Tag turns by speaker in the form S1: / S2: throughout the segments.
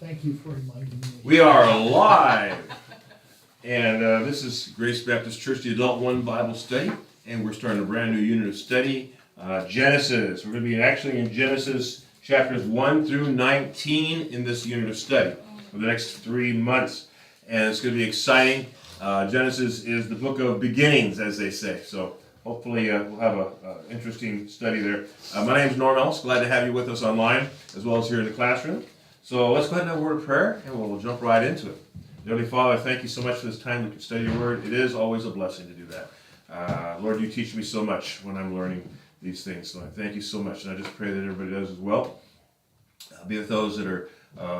S1: Thank you for reminding me.
S2: We are live, and this is Grace Baptist Church, the Adult One Bible Study, and we're starting a brand new unit of study, Genesis. We're going to be actually in Genesis chapters 1 through 19 in this unit of study for the next 3 months, and it's going to be exciting. Genesis is the book of beginnings, as they say, so hopefully we'll have an interesting study there. My name is Norm Ellis. Glad to have you with us online, as well as here in the classroom. So let's go ahead and have a word of prayer, and we'll jump right into it. Heavenly Father, thank you so much for this time we can study your word. It is always a blessing to do that. Lord, you teach me so much when I'm learning these things. So I thank you so much, and I just pray that everybody does as well. Be with those that are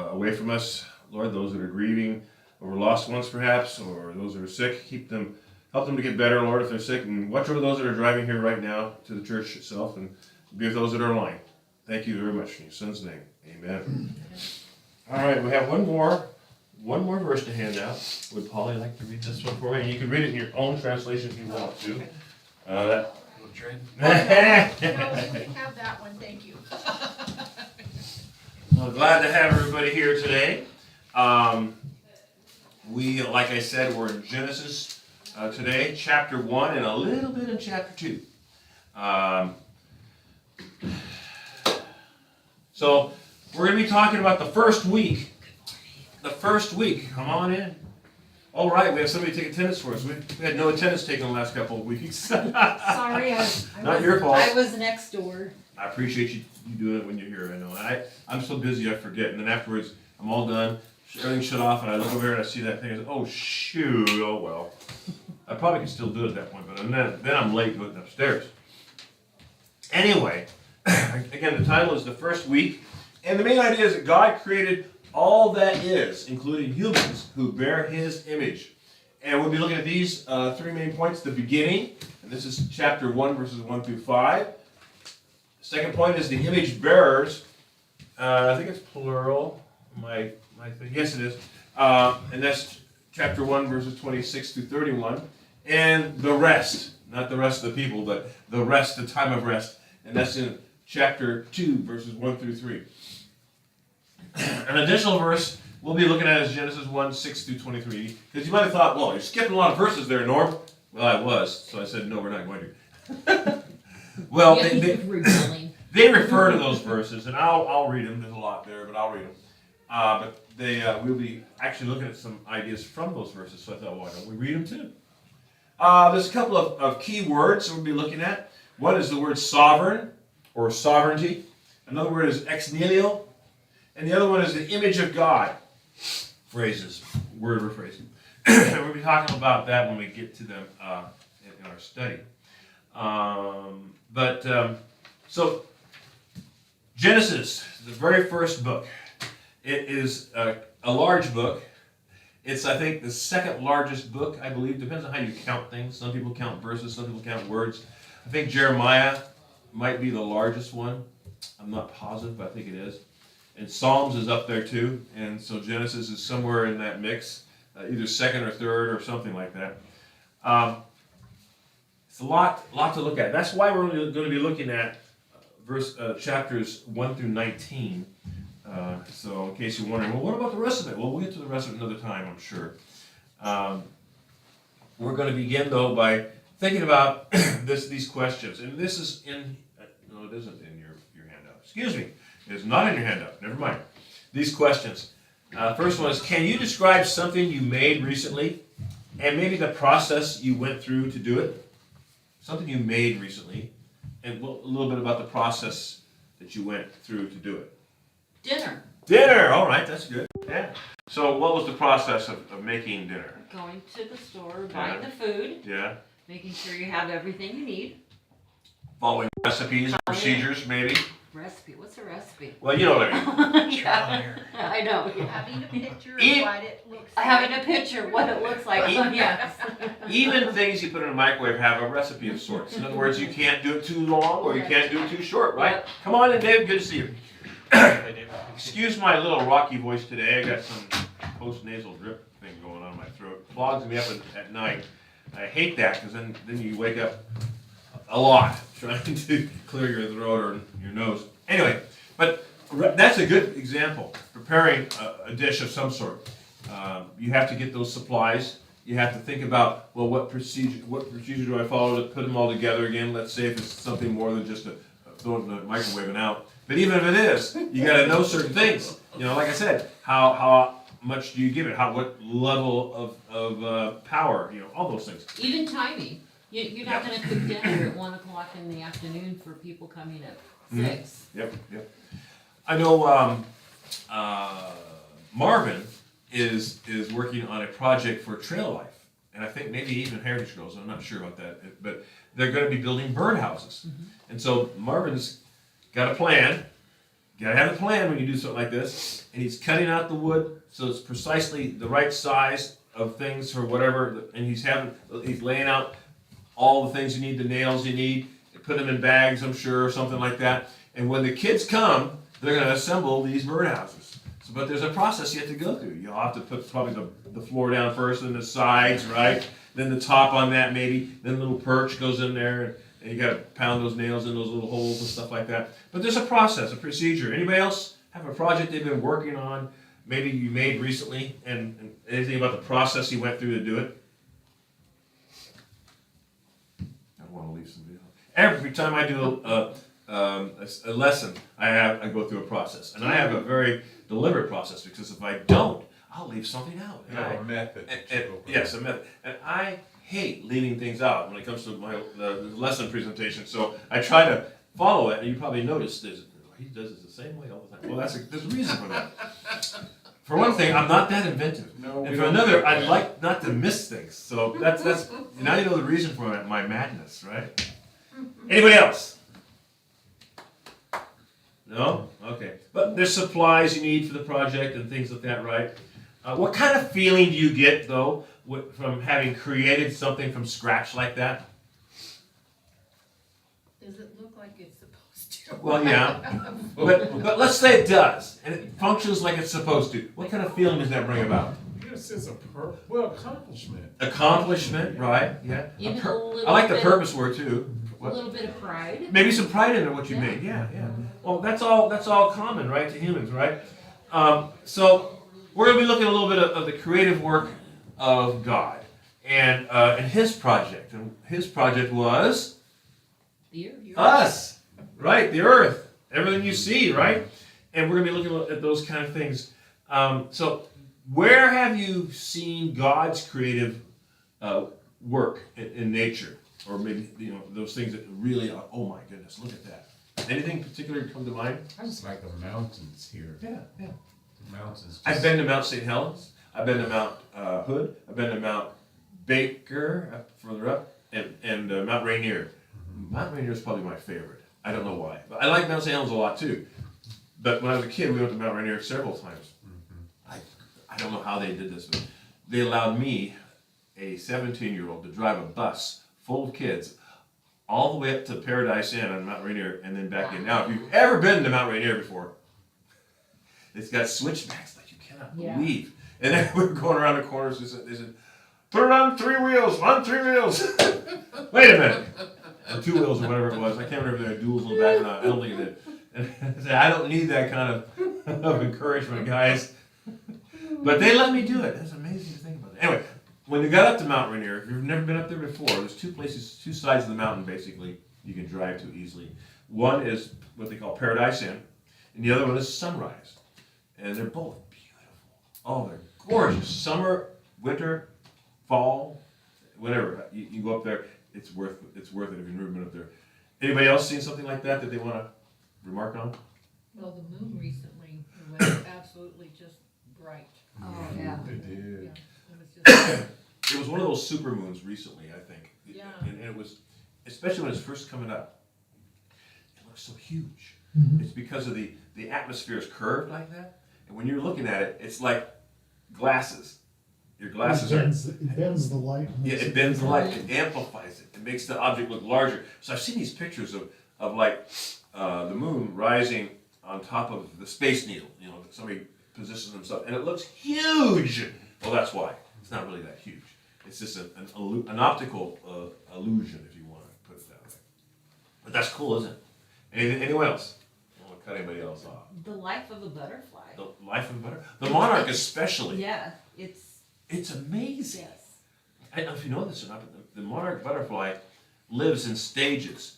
S2: away from us, Lord, those that are grieving over lost ones perhaps, or those that are sick. Help them to get better, Lord, if they're sick, and watch over those that are driving here right now to the church itself, and be with those that are online. Thank you very much in your son's name. Amen. All right, we have one more verse to hand out. Would Polly like to read this one for me? And you can read it in your own translation if you want to.
S3: No, we have that one, thank you.
S2: Well, glad to have everybody here today. We, like I said, we're in Genesis today, chapter 1, and a little bit in chapter 2. So we're going to be talking about the first week. The first week. Come on in. All right, we have somebody take attendance for us. We had no attendance taken the last couple of weeks.
S4: Sorry,
S2: Not your fault.
S4: I was next door.
S2: I appreciate you doing it when you're here. I know. I'm so busy I forget. And then afterwards, I'm all done. Everything's shut off, and I look over here and I see that thing. I say, oh, shoot. Oh, well. I probably could still do it at that point, but then I'm late going upstairs. Anyway, again, the title is The First Week. And the main idea is that God created all that is, including humans who bear his image. And we'll be looking at these three main points. The beginning, and this is chapter 1, verses 1 through 5. The second point is the image bearers. I think it's plural. My thing. Yes, it is. And that's chapter 1, verses 26 through 31. And the rest. Not the rest of the people, but the rest, the time of rest. And that's in chapter 2, verses 1 through 3. An additional verse we'll be looking at is Genesis 1, 6 through 23. Because you might have thought, well, you're skipping a lot of verses there, Norm. Well, I was. So I said, no, we're not going to. Well, they refer to those verses, and I'll read them. There's a lot there, but I'll read them. But we'll be actually looking at some ideas from those verses. So I thought, why don't we read them too? There's a couple of key words that we'll be looking at. One is the word sovereign, or sovereignty. Another word is ex nihilo. And the other one is the image of God. Word or phrase. We'll be talking about that when we get to them in our study. So Genesis, the very first book. It is a large book. It's, I think, the second largest book, I believe. Depends on how you count things. Some people count verses, some people count words. I think Jeremiah might be the largest one. I'm not positive, but I think it is. And Psalms is up there too. And so Genesis is somewhere in that mix, either second or third or something like that. It's a lot to look at. That's why we're going to be looking at chapters 1 through 19. So in case you're wondering, well, what about the rest of it? Well, we'll get to the rest of it another time, I'm sure. We're going to begin, though, by thinking about these questions. And this is no, it isn't in your handout. Excuse me. It is not in your handout. Never mind. These questions. First one is, can you describe something you made recently and maybe the process you went through to do it? Something you made recently and a little bit about the process that you went through to do it. Dinner. All right, that's good. Yeah. So what was the process of making dinner?
S4: Going to the store, buying the food.
S2: Yeah.
S4: Making sure you have everything you need.
S2: Following recipes or procedures, maybe?
S4: Recipe. What's a recipe?
S2: Well, you know what I mean.
S4: Yeah. I know. Yeah.
S3: Having a picture of what it looks like.
S4: Having a picture of what it looks like. Yes.
S2: Even things you put in a microwave have a recipe of sorts. In other words, you can't do it too long or you can't do it too short, right?
S4: Yep.
S2: Come on in, Dave. Good to see you. Excuse my little rocky voice today. I got some post-nasal drip thing going on in my throat. It clogs me up at night. I hate that because then you wake up a lot trying to clear your throat or your nose. Anyway, but That's a good example. Preparing a dish of some sort. You have to get those supplies. You have to think about, well, what procedure do I follow to put them all together again? Let's say if it's something more than just throw it in the microwave and out. But even if it is, you got to know certain things. You know, like I said, how much do you give it? What level of power? You know, all those things.
S4: Even timing. You're not gonna cook dinner at 1 o'clock in the afternoon for people coming at 6.
S2: Yep. I know Marvin is working on a project for Trail Life, and I think maybe even Heritage Girls. I'm not sure about that, but they're going to be building birdhouses, and so Marvin's got a plan. You gotta have a plan when you do something like this, and he's cutting out the wood so it's precisely the right size of things for whatever, and he's laying out all the things you need, the nails you need, put them in bags, I'm sure, or something like that. And when the kids come, they're going to assemble these birdhouses. But there's a process you have to go through. You'll have to put probably the floor down first, then the sides, right? Then the top on that maybe, then a little perch goes in there, and you got to pound those nails in those little holes and stuff like that. But there's a process, a procedure. Anybody else have a project they've been working on, maybe you made recently, and anything about the process you went through to do it? Want to leave somebody else. Every time I do a lesson, I go through a process, and I have a very deliberate process because if I don't, I'll leave something out.
S1: A method.
S2: Yes, a method, and I hate leaving things out when it comes to the lesson presentation. So I try to follow it, and you probably noticed he does it the same way all the time. Well, there's a reason for that. For one thing, I'm not that inventive.
S1: No,
S2: and for another, I like not to miss things. So that's now you know the reason for my madness, right? Anybody else? No? Okay. But there's supplies you need for the project and things like that, right? What kind of feeling do you get, though, from having created something from scratch like that?
S3: Does it look like it's supposed to?
S2: Well, yeah. But let's say it does, and it functions like it's supposed to. What kind of feeling does that bring about?
S1: You get a sense of accomplishment.
S2: Accomplishment, right? Yeah.
S4: Even a little
S2: I like the
S4: bit-
S2: purpose word too.
S4: A little bit of pride.
S2: Maybe some pride in what you
S4: Yeah.
S2: made. Yeah. Well, that's all common, right, to humans, right? So we're going to be looking at a little bit of the creative work of God and His project. And His project was
S4: The earth.
S2: us, right? The earth, everything you see, right? And we're going to be looking at those kind of things. So where have you seen God's creative work in nature? Or maybe, those things that really are, oh my goodness, look at that. Anything particular come to mind?
S1: I just like the mountains here.
S2: Yeah.
S1: The mountains.
S2: I've been to Mount St. Helens. I've been to Mount Hood. I've been to Mount Baker, further up, and Mount Rainier. Mount Rainier is probably my favorite. I don't know why. But I like Mount St. Helens a lot too. But when I was a kid, we went to Mount Rainier several times. I don't know how they did this, but they allowed me, a 17-year-old, to drive a bus full of kids all the way up to Paradise Inn on Mount Rainier and then back in. Now, if you've ever been to Mount Rainier before, it's got switchbacks like you cannot believe. And then we were going around the corners, they said, put it on 3 wheels, on 3 wheels. Wait a minute. Or 2 wheels or whatever it was. I can't remember if they had duals in the back or not. I don't think it did. And I said, I don't need that kind of encouragement, guys. But they let me do it. That's amazing to think about it. Anyway, when you got up to Mount Rainier, if you've never been up there before, there's two sides of the mountain basically you can drive to easily. One is what they call Paradise Inn, and the other one is Sunrise. And they're both beautiful. Oh, they're gorgeous. Summer, winter, fall, whatever. You go up there, it's worth it if you've never been up there. Anybody else seen something like that they want to remark on?
S3: Well, the moon recently was absolutely just bright.
S4: Oh, yeah.
S1: They did.
S3: Yeah, it was just,
S2: It was one of those super moons recently, I think.
S3: Yeah.
S2: And it was, especially when it's first coming up, it looks so huge. It's because of the atmosphere is curved like that. And when you're looking at it, it's like glasses. Your glasses
S5: It bends the light.
S2: Yeah, it bends the light. It amplifies it. It makes the object look larger. So I've seen these pictures of like the moon rising on top of the Space Needle. Somebody positions themselves, and it looks huge. Well, that's why. It's not really that huge. It's just an optical illusion, if you want to put it that way. But that's cool, isn't it? Anyone else? cut anybody else off.
S4: The life of a butterfly.
S2: The life of butter. The monarch especially.
S4: Yeah,
S2: It's amazing.
S4: yes.
S2: I don't know if you know this or not, but the monarch butterfly lives in stages.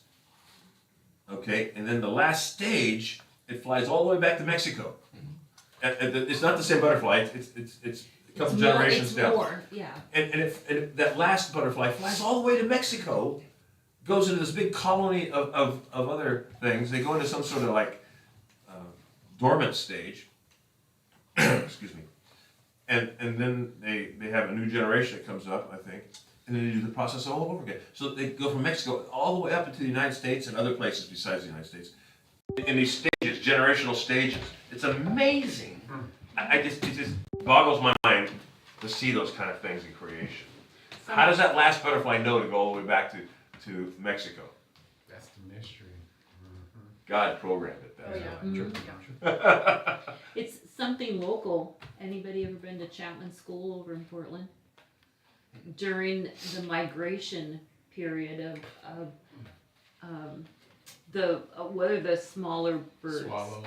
S2: Okay, and then the last stage, it flies all the way back to Mexico. And it's not the same butterfly. It's a couple generations down.
S4: More, yeah.
S2: And that last butterfly flies all the way to Mexico, goes into this big colony of other things. They go into some sort of like dormant stage. Excuse me. And then they have a new generation that comes up, I think, and then they do the process all over again. So they go from Mexico all the way up into the United States and other places besides the United States. In these stages, generational stages. It's amazing. It just boggles my mind to see those kind of things in creation. How does that last butterfly know to go all the way back to Mexico?
S1: That's the mystery.
S2: God programmed it.
S3: Oh, yeah.
S4: Mhm. It's something local. Anybody ever been to Chapman School over in Portland? During the migration period of what are the smaller birds?
S1: Swallows.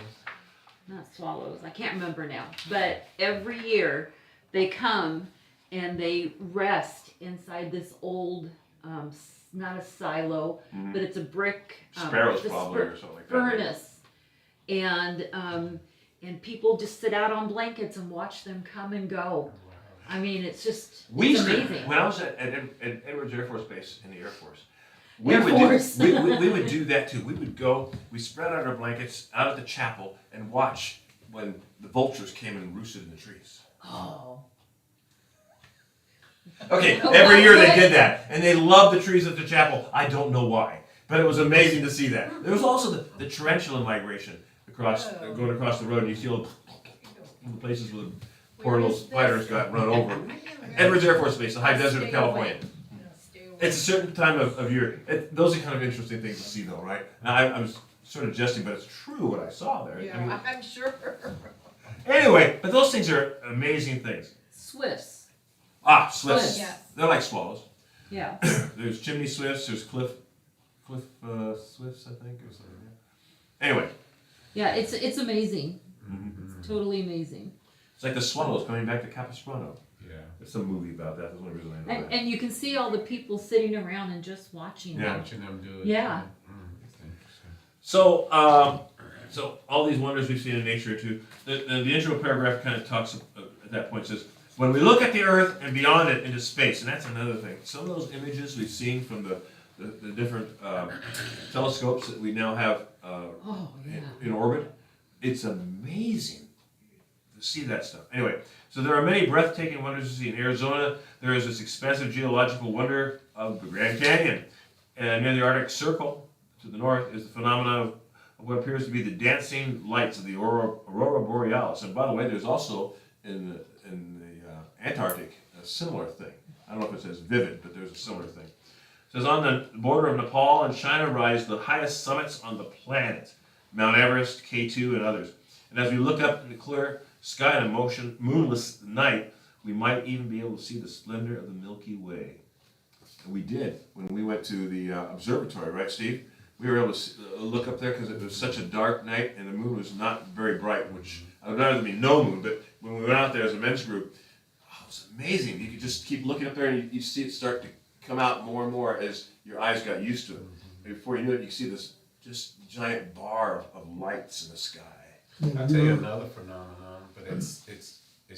S4: Not swallows, I can't remember now. But every year they come and they rest inside this old, not a silo,
S2: Mhm.
S4: but it's a brick
S2: Sparrows
S4: the
S2: probably or something like that.
S4: furnace. And people just sit out on blankets and watch them come and go.
S1: Wow.
S4: I mean, it's just
S2: We
S4: it's
S2: used to,
S4: amazing.
S2: when I was at Edwards Air Force Base in the Air Force, we
S4: Air
S2: would
S4: Force.
S2: we would do that too. We would go, we spread out our blankets out at the chapel and watch when the vultures came and roosted in the trees.
S4: Oh.
S2: Okay,
S4: Oh,
S2: every year they
S4: that's
S2: did that, and they loved the trees at the chapel. I don't know why, but it was amazing to see that. There was also the tarantula migration going across the road, and you see all the places where the poor
S3: Where
S2: little
S3: is this?
S2: spiders got run over. Edwards Air Force Base, the high desert of
S3: Stay
S2: California.
S3: away. Yeah, stay away.
S2: It's a certain time of year. Those are kind of interesting things to see, though, right? Now, I was sort of jesting, but it's true what I saw there. I mean,
S3: Yeah, I'm sure.
S2: anyway, but those things are amazing things.
S4: Swifts.
S2: Swifts.
S3: Yes.
S2: They're like swallows.
S4: Yeah.
S2: There's chimney swifts. There's cliff swifts, I think, or something. Yeah. Anyway,
S4: Yeah, it's amazing.
S2: mhm.
S4: It's totally amazing.
S2: It's like the swallows coming back to Capistrano.
S1: Yeah.
S2: There's some movie about that. That's the only reason I know
S4: And,
S2: that.
S4: and you can see all the people sitting around and just watching
S2: Yeah.
S4: them.
S1: Watching them do it.
S4: Yeah.
S1: It's interesting.
S2: So, so all these wonders we've seen in nature too. The intro paragraph kind of talks at that point, says, when we look at the Earth and beyond it into space, and that's another thing. Some of those images we've seen from the different telescopes that we now have
S4: Oh, yeah.
S2: in orbit, it's amazing to see that stuff. Anyway, so there are many breathtaking wonders to see. In Arizona, there is this expansive geological wonder of the Grand Canyon. And near the Arctic Circle, to the north, is the phenomenon of what appears to be the dancing lights of the Aurora Borealis. And by the way, there's also in the Antarctic a similar thing. I don't know if it's as vivid, but there's a similar thing. It says, on the border of Nepal and China rise the highest summits on the planet, Mount Everest, K2, and others. And as we look up in the clear sky on a moonless night, we might even be able to see the splendor of the Milky Way. And we did when we went to the observatory, right, Steve? We were able to look up there because it was such a dark night and the moon was not very bright, which I would rather be no moon, but when we went out there as a men's group, it was amazing. You could just keep looking up there and you see it start to come out more and more as your eyes got used to it. And before you knew it, you see this just giant bar of lights in the sky.
S1: I'll tell you another phenomenon, but it's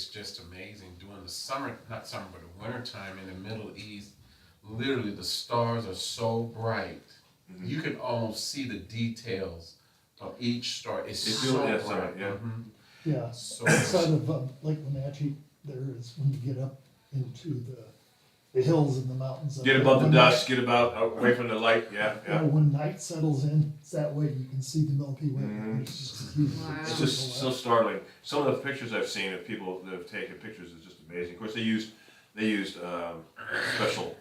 S1: just amazing. During the summer, not summer, but the wintertime in the Middle East, literally the stars are so bright, you can almost see the details of each star. It's so
S2: yes,
S1: bright.
S2: yeah.
S1: Mhm.
S5: Yeah,
S1: So
S5: outside of Lake Wenatchee, there is, when you get up into the hills and the mountains. of
S2: Get
S5: Lake
S2: above the
S5: Wenatchee,
S2: dust, get away from the light, yeah.
S5: When night settles in, it's that way you can see the Milky Way.
S2: Mhm.
S5: It's just a huge
S4: Wow.
S2: It's just so startling. Some of the pictures I've seen of people that have taken pictures is just amazing. Of course, they used special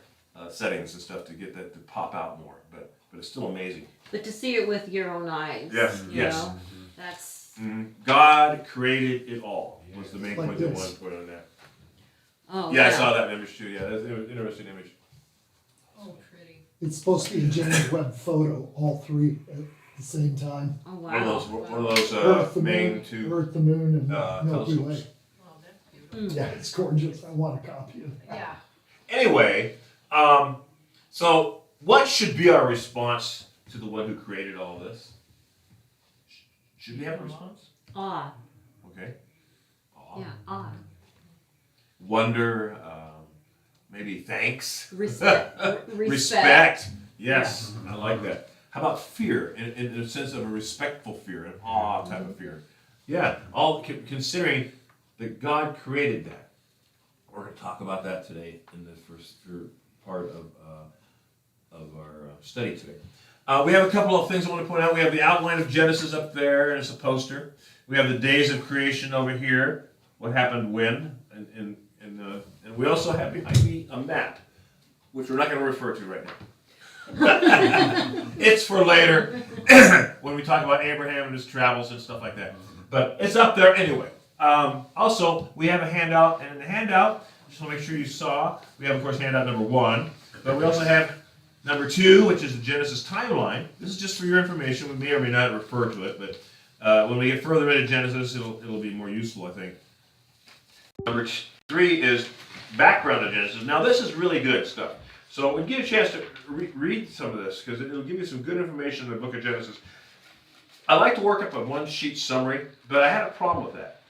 S2: settings and stuff to get that to pop out more, but it's still amazing.
S4: But to see it with your own eyes.
S2: Yes,
S4: you
S2: yes.
S4: know, that's
S2: God created it all. Was the main
S5: Like
S2: point they
S5: this.
S2: wanted to put on that.
S4: oh
S2: Yeah, I saw that image too. Yeah, that's an interesting image.
S3: Oh, pretty.
S5: It's supposed to be a James Webb photo, all three at the same time.
S4: Oh,
S2: One of those,
S4: wow.
S2: one of those
S5: Earth, the
S2: main
S5: moon,
S2: two
S5: Earth, the moon, and Milky Way.
S2: telescopes.
S3: Oh, that's beautiful.
S5: Yeah, it's gorgeous. I want a copy of that.
S3: Yeah.
S2: Anyway, so what should be our response to the one who created all this? Should we have a response?
S4: Awe.
S2: Okay. Awe.
S4: Yeah, awe.
S2: Wonder, maybe thanks.
S4: Respect.
S2: Yes, I like that. How about fear, in a sense of a respectful fear, an awe type of fear? Yeah, all considering that God created that. We're going to talk about that today in the first part of our study today. We have a couple of things I want to point out. We have the outline of Genesis up there, and it's a poster. We have the days of creation over here. What happened when, and we also have behind me a map, which we're not going to refer to right now. It's for later when we talk about Abraham and his travels and stuff like that. But it's up there anyway. Also, we have a handout, and in the handout, just want to make sure you saw, we have, of course, handout number 1, but we also have number 2, which is the Genesis timeline. This is just for your information. We may or may not refer to it, but when we get further into Genesis, it'll be more useful, I think. Number 3 is background of Genesis. Now, this is really good stuff. So when you get a chance to read some of this, because it'll give you some good information in the book of Genesis. I like to work up a one-sheet summary, but I had a problem with that.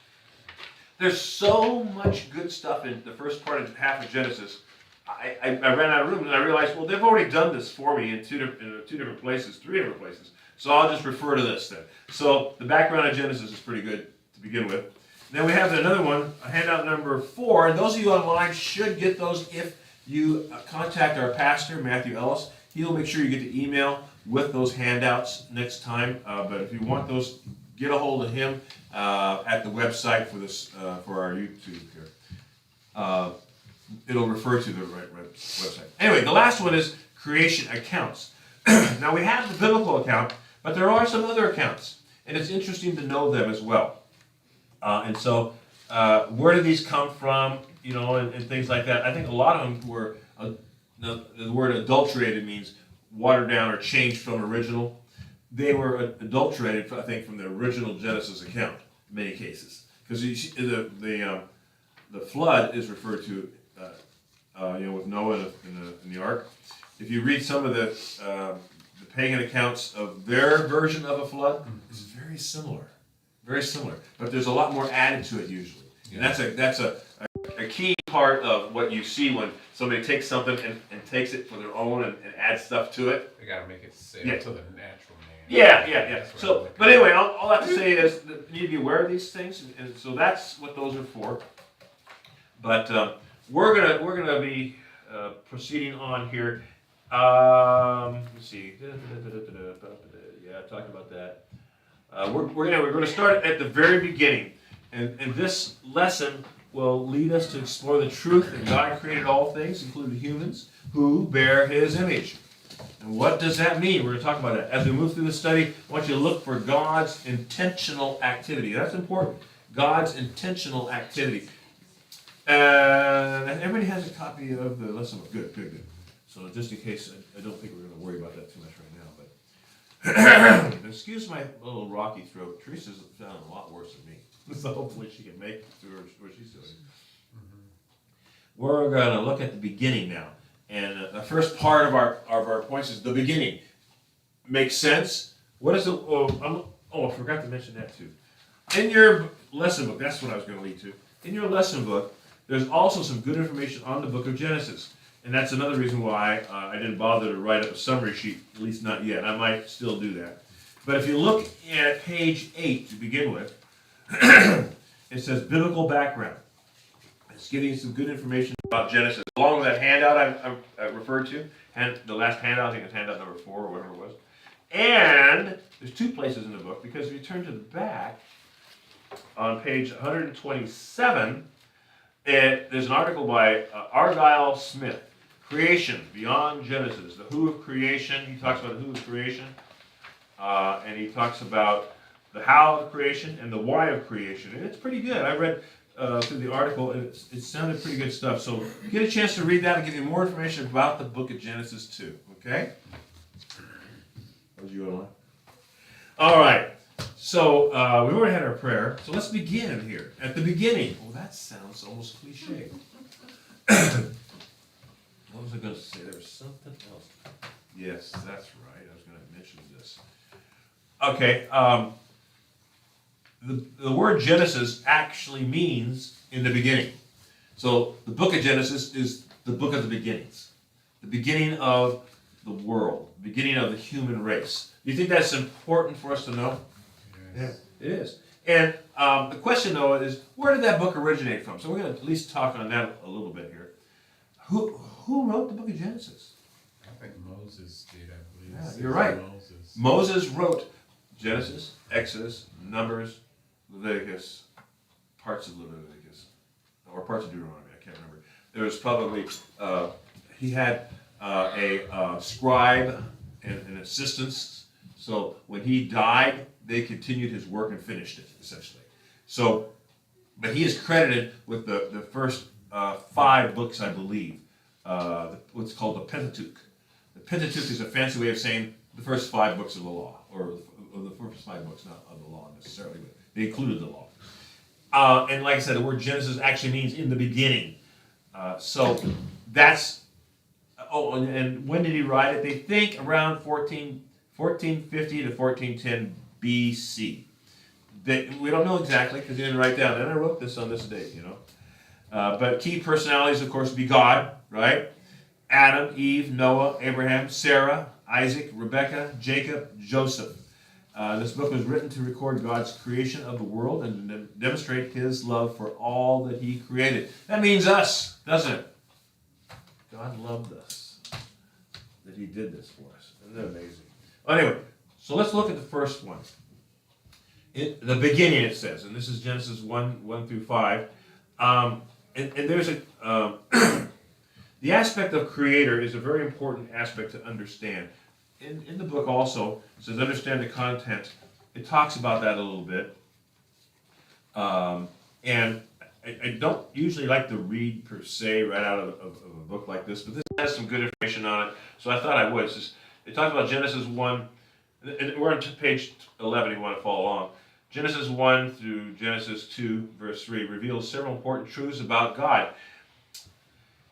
S2: There's so much good stuff in the first part of half of Genesis. I ran out of room, and I realized, well, they've already done this for me in 3 different places. So I'll just refer to this then. So the background of Genesis is pretty good to begin with. Then we have another one, handout number 4, and those of you online should get those if you contact our pastor, Matthew Ellis. He'll make sure you get the email with those handouts next time. But if you want those, get a hold of him at the website for this for our YouTube here. It'll refer to the right website. Anyway, the last one is creation accounts. Now we have the biblical account, but there are some other accounts, and it's interesting to know them as well. And so, where do these come from? You know, and things like that. I think a lot of them were, the word adulterated means watered down or changed from original. They were adulterated, I think, from the original Genesis account in many cases. Because the flood is referred to, with Noah in the ark. If you read some of the pagan accounts of their version of a flood, it's very similar. Very similar. But there's a lot more added to it usually. And that's a key part of what you see when somebody takes something and takes it for their own and adds stuff to it.
S1: They gotta make it safe to the natural man.
S2: Yeah. So, but anyway, all I have to say is that you need to be aware of these things, and so that's what those are for. But we're gonna be proceeding on here. Let's see. Yeah, I talked about that. We're gonna start at the very beginning, and this lesson will lead us to explore the truth that God created all things, including humans, who bear His image. And what does that mean? We're going to talk about that. As we move through the study, I want you to look for God's intentional activity. That's important. God's intentional activity. And everybody has a copy of the lesson book. Good. So just in case, I don't think we're going to worry about that too much right now. But excuse my little rocky throat. Teresa's sounding a lot worse than me. So hopefully she can make it through what she's doing. We're going to look at the beginning now. And the first part of our points is the beginning. Makes sense? What is the... I forgot to mention that too. In your lesson book, that's what I was going to lead to. In your lesson book, there's also some good information on the book of Genesis. And that's another reason why I didn't bother to write up a summary sheet, at least not yet. I might still do that. But if you look at page 8 to begin with, it says biblical background. It's giving you some good information about Genesis. Along with that handout I referred to, and the last handout, I think it's handout number 4 or whatever it was. And there's 2 places in the book, because if you turn to the back, on page 127, there's an article by Argyle Smith, Creation Beyond Genesis, the who of creation. He talks about the who of creation, and he talks about the how of creation and the why of creation. And it's pretty good. I read through the article, and it sounded pretty good stuff. So get a chance to read that and give you more information about the book of Genesis too. Okay? That was you online? All right. So we've already had our prayer. So let's begin here. At the beginning. Oh, that sounds almost cliche. What was I going to say? There was something else. Yes, that's right. I was going to mention this. Okay. The word Genesis actually means in the beginning. So the book of Genesis is the book of the beginnings. The beginning of the world. The beginning of the human race. Do you think that's important for us to know?
S1: Yes.
S2: Yeah, it is. And the question, though, is where did that book originate from? So we're going to at least talk on that a little bit here. Who wrote the book of Genesis?
S1: I think Moses did, I believe.
S2: Yeah, you're right.
S1: Moses.
S2: Moses wrote Genesis, Exodus, Numbers, Leviticus, parts of Leviticus, or parts of Deuteronomy, I can't remember. There was probably, he had a scribe and an assistant, so when he died, they continued his work and finished it, essentially. So, but he is credited with the first 5 books, I believe, what's called the Pentateuch. The Pentateuch is a fancy way of saying the first 5 books of the law, or the first 5 books, not of the law necessarily, but they included the law. And like I said, the word Genesis actually means in the beginning. So that's, and when did he write it? They think around 1450 to 1410 BC. We don't know exactly because he didn't write down. And I wrote this on this date, you know. But key personalities, of course, would be God, right? Adam, Eve, Noah, Abraham, Sarah, Isaac, Rebekah, Jacob, Joseph. This book was written to record God's creation of the world and to demonstrate his love for all that he created. That means us, doesn't it? God loved us, that he did this for us. Isn't that amazing? Anyway, so let's look at the first one. In the beginning, it says, and this is Genesis 1 through 5. And there's a... the aspect of creator is a very important aspect to understand. In the book also, it says understand the content. It talks about that a little bit. And I don't usually like to read per se right out of a book like this, but this has some good information on it, so I thought I would. It talks about Genesis 1, and we're on page 11 if you want to follow along. Genesis 1 through Genesis 2, verse 3, reveals several important truths about God.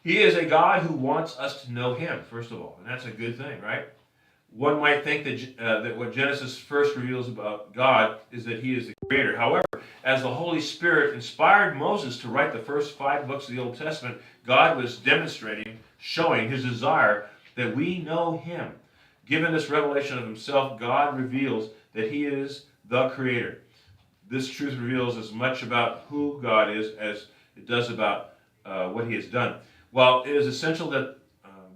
S2: He is a God who wants us to know him, first of all, and that's a good thing, right? One might think that what Genesis first reveals about God is that he is the creator. However, as the Holy Spirit inspired Moses to write the first 5 books of the Old Testament, God was demonstrating, showing his desire that we know him. Given this revelation of himself, God reveals that he is the creator. This truth reveals as much about who God is as it does about what he has done. While it is essential that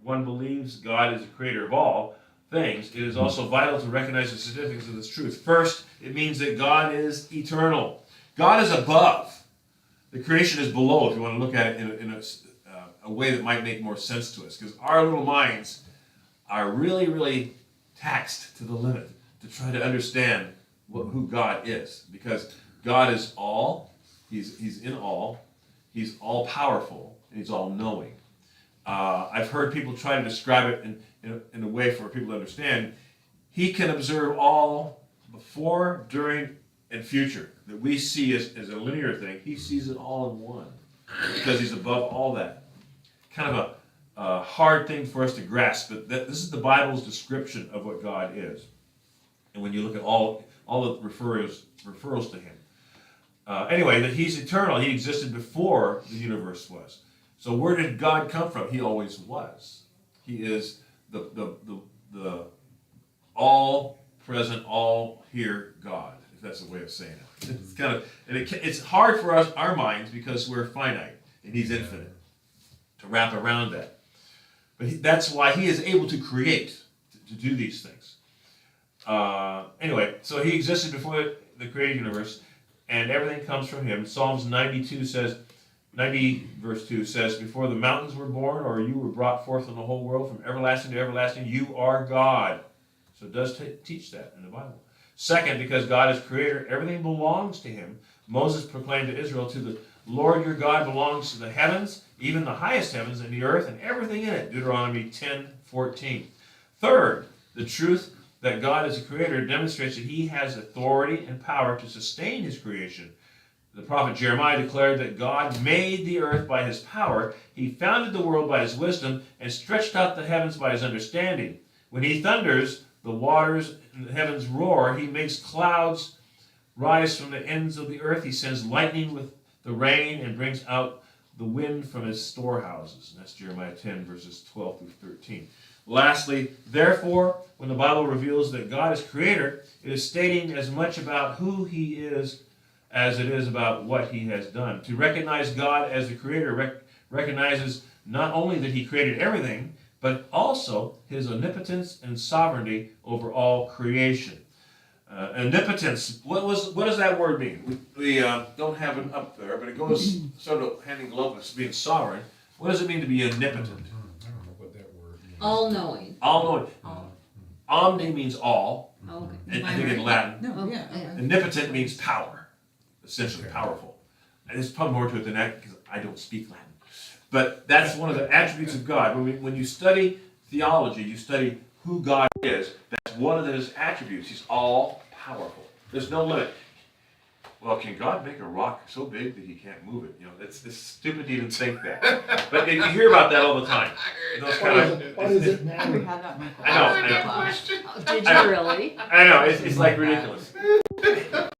S2: one believes God is the creator of all things, it is also vital to recognize the significance of this truth. First, it means that God is eternal. God is above. The creation is below, if you want to look at it in a way that might make more sense to us, because our little minds are really, really taxed to the limit to try to understand who God is, because God is all, he's in all, he's all powerful, and he's all knowing. I've heard people try to describe it in a way for people to understand. He can observe all before, during, and future that we see as a linear thing. He sees it all in one because he's above all that. Kind of a hard thing for us to grasp, but this is the Bible's description of what God is. And when you look at all the referrals to him. Anyway, that he's eternal. He existed before the universe was. So where did God come from? He always was. He is the all present, all here God, if that's a way of saying it. It's kind of, and it's hard for us, our minds, because we're finite and he's infinite, to wrap around that. But that's why he is able to create, to do these things. Anyway, so he existed before the created universe, and everything comes from him. Psalms 90 verse 2 says, before the mountains were born, or you were brought forth in the whole world, from everlasting to everlasting, you are God. So it does teach that in the Bible. Second, because God is creator, everything belongs to him. Moses proclaimed to Israel, to the Lord your God belongs to the heavens, even the highest heavens, and the earth, and everything in it. Deuteronomy 10:14. Third, the truth that God is a creator demonstrates that he has authority and power to sustain his creation. The prophet Jeremiah declared that God made the earth by his power, he founded the world by his wisdom, and stretched out the heavens by his understanding. When he thunders, the waters and the heavens roar. He makes clouds rise from the ends of the earth. He sends lightning with the rain and brings out the wind from his storehouses. And that's Jeremiah 10, verses 12 through 13. Lastly, therefore, when the Bible reveals that God is creator, it is stating as much about who he is as it is about what he has done. To recognize God as the creator recognizes not only that he created everything, but also his omnipotence and sovereignty over all creation. Omnipotence, what does that word mean? We don't have it up there, but it goes sort of hand in glove with being sovereign. What does it mean to be omnipotent?
S1: I don't know what that word means.
S4: All-knowing.
S2: All-knowing.
S4: All.
S2: Omni means all,
S4: Okay.
S2: I think in Latin.
S3: No,
S4: Okay.
S3: yeah.
S2: Omnipotent means power, essentially powerful. And there's probably more to it than that because I don't speak Latin. But that's one of the attributes of God. When you study theology, you study who God is. That's one of his attributes. He's all powerful. There's no limit. Well, can God make a rock so big that he can't move it? You know, it's stupid to even think that. But you hear about that all the time. Those kind of,
S5: Why does it
S3: We
S5: matter?
S3: had that, Michael.
S2: I know.
S4: Oh, did you really?
S2: I know, it's like ridiculous.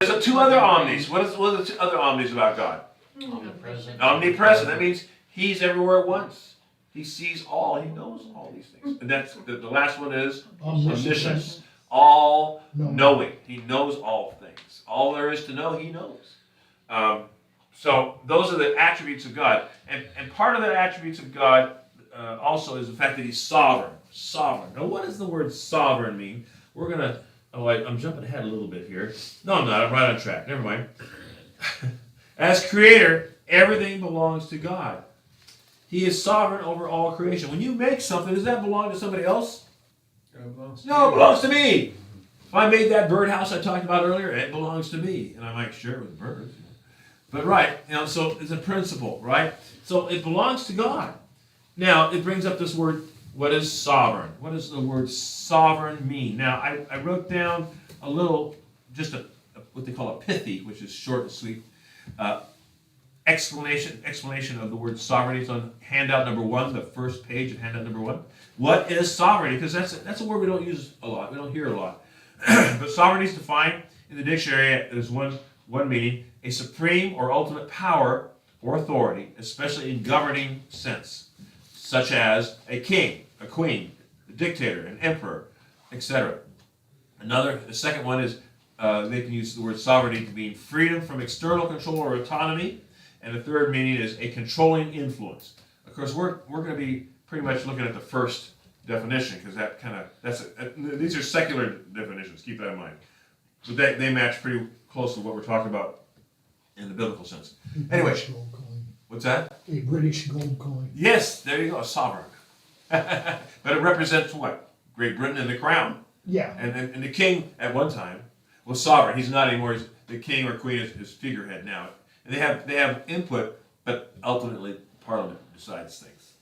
S2: There's two other omnis. What are the two other omnis about God?
S1: Omnipresent.
S2: Omnipresent. That means he's everywhere at once. He sees all. He knows all these things. And that's the last one is omniscience. All knowing. He knows all things. All there is to know, he knows. So those are the attributes of God. And part of the attributes of God also is the fact that he's sovereign. Sovereign. Now, what does the word sovereign mean? We're going to, I'm jumping ahead a little bit here. No, I'm not. I'm right on track. Never mind. As creator, everything belongs to God. He is sovereign over all creation. When you make something, does that belong to somebody else?
S1: It belongs to
S2: No, it
S1: you.
S2: belongs to me. If I made that birdhouse I talked about earlier, it belongs to me. And I might share it with the birds. But right, so it's a principle, right? So it belongs to God. Now, it brings up this word, what is sovereign? What does the word sovereign mean? Now, I wrote down a little, just what they call a pithy, which is short and sweet, explanation of the word sovereignty. It's on handout number 1, the first page of handout number 1. What is sovereignty? Because that's a word we don't use a lot. We don't hear a lot. But sovereignty is defined in the dictionary as one meaning, a supreme or ultimate power or authority, especially in governing sense, such as a king, a queen, a dictator, an emperor, etc. The second one is they can use the word sovereignty to mean freedom from external control or autonomy. And the third meaning is a controlling influence. Of course, we're going to be pretty much looking at the first definition because these are secular definitions. Keep that in mind. But they match pretty close to what we're talking about in the biblical sense. Anyway,
S5: British gold coin.
S2: what's that?
S5: A British gold coin.
S2: Yes, there you go, a sovereign. But it represents what? Great Britain and the crown.
S5: Yeah.
S2: And the king at one time was sovereign. He's not anymore. The king or queen is figurehead now. And they have input, but ultimately Parliament decides things.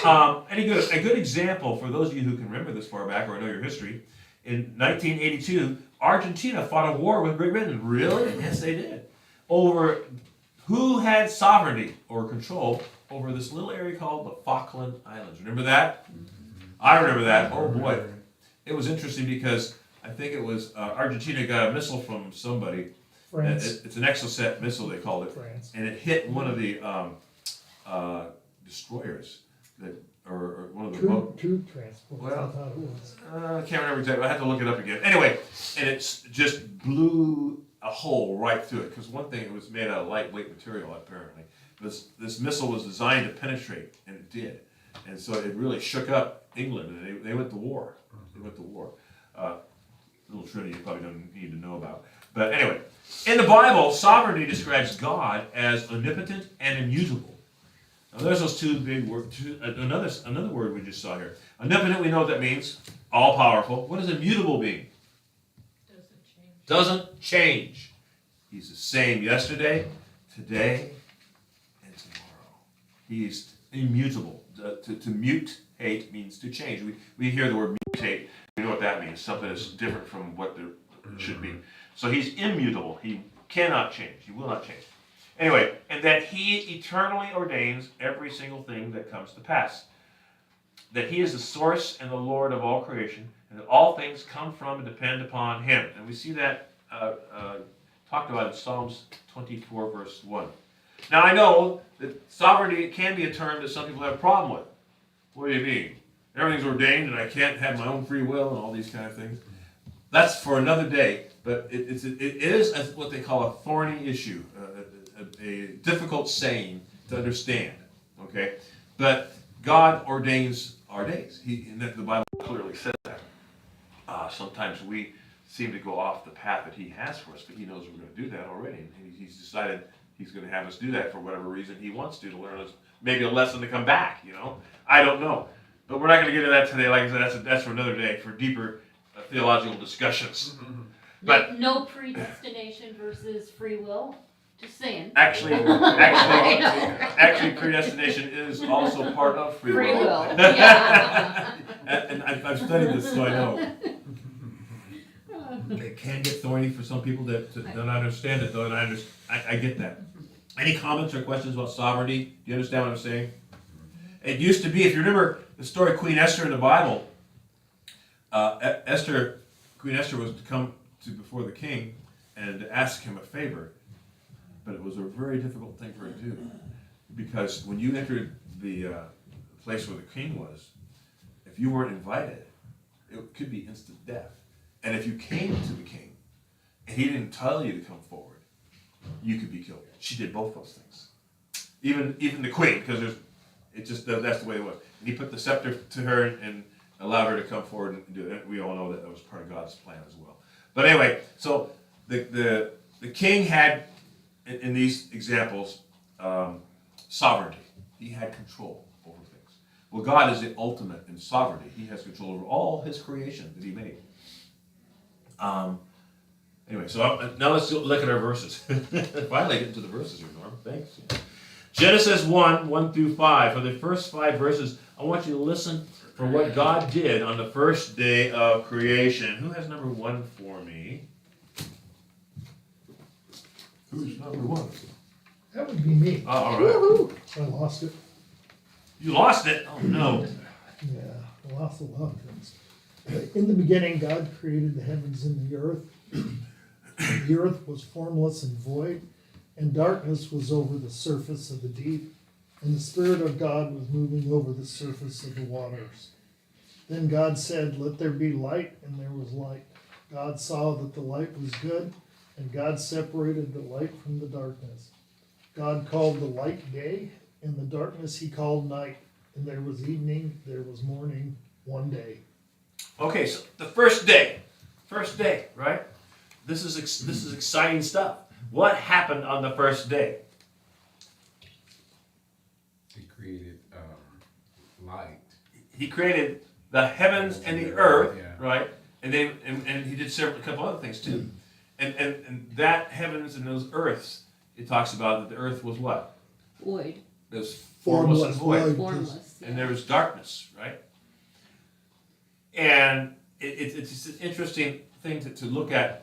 S2: A good example for those of you who can remember this far back or know your history, in 1982, Argentina fought a war with Great Britain. Really? Yes, they did. Over who had sovereignty or control over this little area called the Falkland Islands. Remember that? I remember that. Oh boy. It was interesting because I think it was Argentina got a missile from somebody.
S5: France.
S2: It's an Exocet missile, they called it.
S5: France.
S2: And it hit one of the destroyers, or one of the boats.
S5: Troop transport.
S2: Well,
S5: I thought it was.
S2: I can't remember exactly. I have to look it up again. Anyway, and it just blew a hole right through it. Because one thing, it was made out of lightweight material, apparently. This missile was designed to penetrate, and it did. And so it really shook up England, and they went to war. They went to war. Little trivia you probably don't need to know about. But anyway, in the Bible, sovereignty describes God as omnipotent and immutable. Now there's those two big words. Another word we just saw here. Omnipotent, we know what that means. All powerful. What does immutable mean?
S3: Doesn't change.
S2: Doesn't change. He's the same yesterday, today, and tomorrow. immutable. To mutate means to change. We hear the word mutate. We know what that means. Something that's different from what there should be. So he's immutable. He cannot change. He will not change. Anyway, and that he eternally ordains every single thing that comes to pass. That he is the source and the Lord of all creation, and that all things come from and depend upon him. And we see that talked about in Psalms 24, verse 1. Now I know that sovereignty can be a term that some people have a problem with. What do you mean? Everything's ordained and I can't have my own free will and all these kind of things. That's for another day, but it is what they call a thorny issue, a difficult saying to understand, okay? But God ordains our days. And the Bible clearly says that. Sometimes we seem to go off the path that he has for us, but he knows we're going to do that already. And he's decided he's going to have us do that for whatever reason he wants to learn us maybe a lesson to come back, I don't know. But we're not going to get into that today. Like I said, that's for another day, for deeper theological discussions. But
S4: no predestination versus free will. Just saying.
S2: Actually, predestination is also part of free will.
S4: Free will. Yeah.
S2: And I've studied this, so I know. It can get thorny for some people that don't understand it, though, and I get that. Any comments or questions about sovereignty? Do you understand what I'm saying? It used to be, if you remember the story of Queen Esther in the Bible, Queen Esther was to come before the king and to ask him a favor, but it was a very difficult thing for her to do, because when you entered the place where the king was, if you weren't invited, it could be instant death. And if you came to the king and he didn't tell you to come forward, you could be killed. She did both those things. Even the queen, because that's the way it was. And he put the scepter to her and allowed her to come forward and do it. We all know that was part of God's plan as well. But anyway, so the king had, in these examples, sovereignty. He had control over things. Well, God is the ultimate in sovereignty. He has control over all his creation that he made. Anyway, so now let's look at our verses. Finally getting to the verses here, Norm. Thanks. Genesis 1 through 5. For the first 5 verses, I want you to listen for what God did on the first day of creation. Who has number 1 for me? Who's number 1?
S5: That would be me.
S2: Oh, all right.
S5: I lost it.
S2: You lost it? Oh, no.
S5: Yeah, I lost a lot of things. In the beginning, God created the heavens and the earth. The earth was formless and void, and darkness was over the surface of the deep, and the Spirit of God was moving over the surface of the waters. Then God said, "Let there be light," and there was light. God saw that the light was good, and God separated the light from the darkness. God called the light day, and the darkness he called night. And there was evening, there was morning, one day.
S2: Okay, so the first day, right? This is exciting stuff. What happened on the first day?
S1: He created light.
S2: He created the heavens and the earth,
S1: Yeah.
S2: right? And then and he did a couple other things too. And that heavens and those earths, it talks about that the earth was what?
S4: Void.
S2: It was formless and void.
S4: Formless.
S2: And there was darkness, right? And it's an interesting thing to look at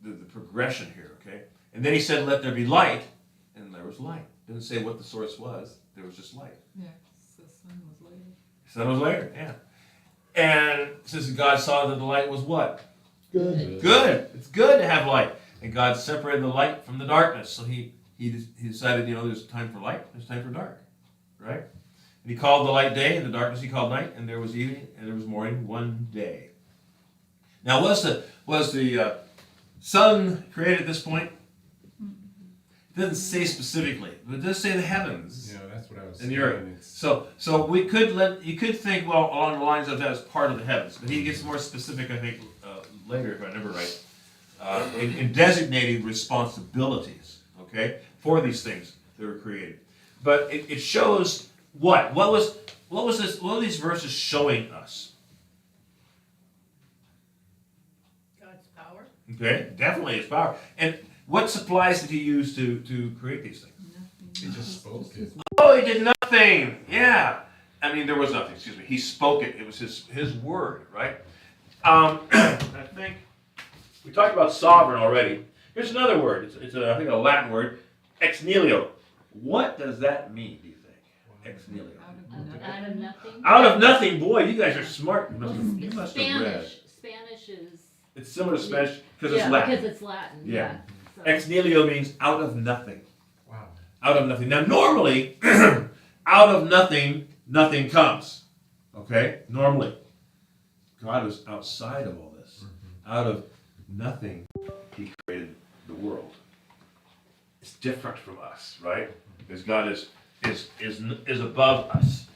S2: the progression here, okay? And then he said, "Let there be light," and there was light. Didn't say what the source was. There was just light.
S3: Yeah, the sun was later.
S2: The sun was later, yeah. And it says that God saw that the light was what?
S5: Good.
S2: Good. It's good to have light. And God separated the light from the darkness. So he decided, there's time for light, there's time for dark, right? And he called the light day, and the darkness he called night, and there was evening, and there was morning, one day. Now, was the sun created at this point? It doesn't say specifically, but it does say the heavens.
S1: Yeah, that's what I was
S2: And
S1: saying.
S2: the earth. So you could think, well, along the lines of that as part of the heavens, but he gets more specific, I think, later, if I remember right, in designating responsibilities, okay, for these things that were created. But it shows what? What are these verses showing us?
S3: God's power?
S2: Okay, definitely his power. And what supplies did he use to create these things?
S1: He just spoke it.
S2: Oh Oh, he did nothing. Yeah. I mean, there was nothing. Excuse me. He spoke it. It was his word, right? I think we talked about sovereign already. Here's another word. It's I think a Latin word, ex nihilo. What does that mean? Do you think? Ex nihilo.
S4: Out of nothing.
S2: Out of nothing. Boy, you guys are smart. You
S4: Well,
S2: must have read.
S4: Spanish is.
S2: It's similar to Spanish because it's
S4: Yeah,
S2: Latin.
S4: because it's Latin.
S2: Yeah.
S4: Yeah. So-
S2: Ex nihilo means out of nothing.
S1: Wow.
S2: Out of nothing. Now, normally, out of nothing, nothing comes. Okay? Normally. God was outside of all this. Out of nothing, he created the world. It's different from us, right? Because God is above us.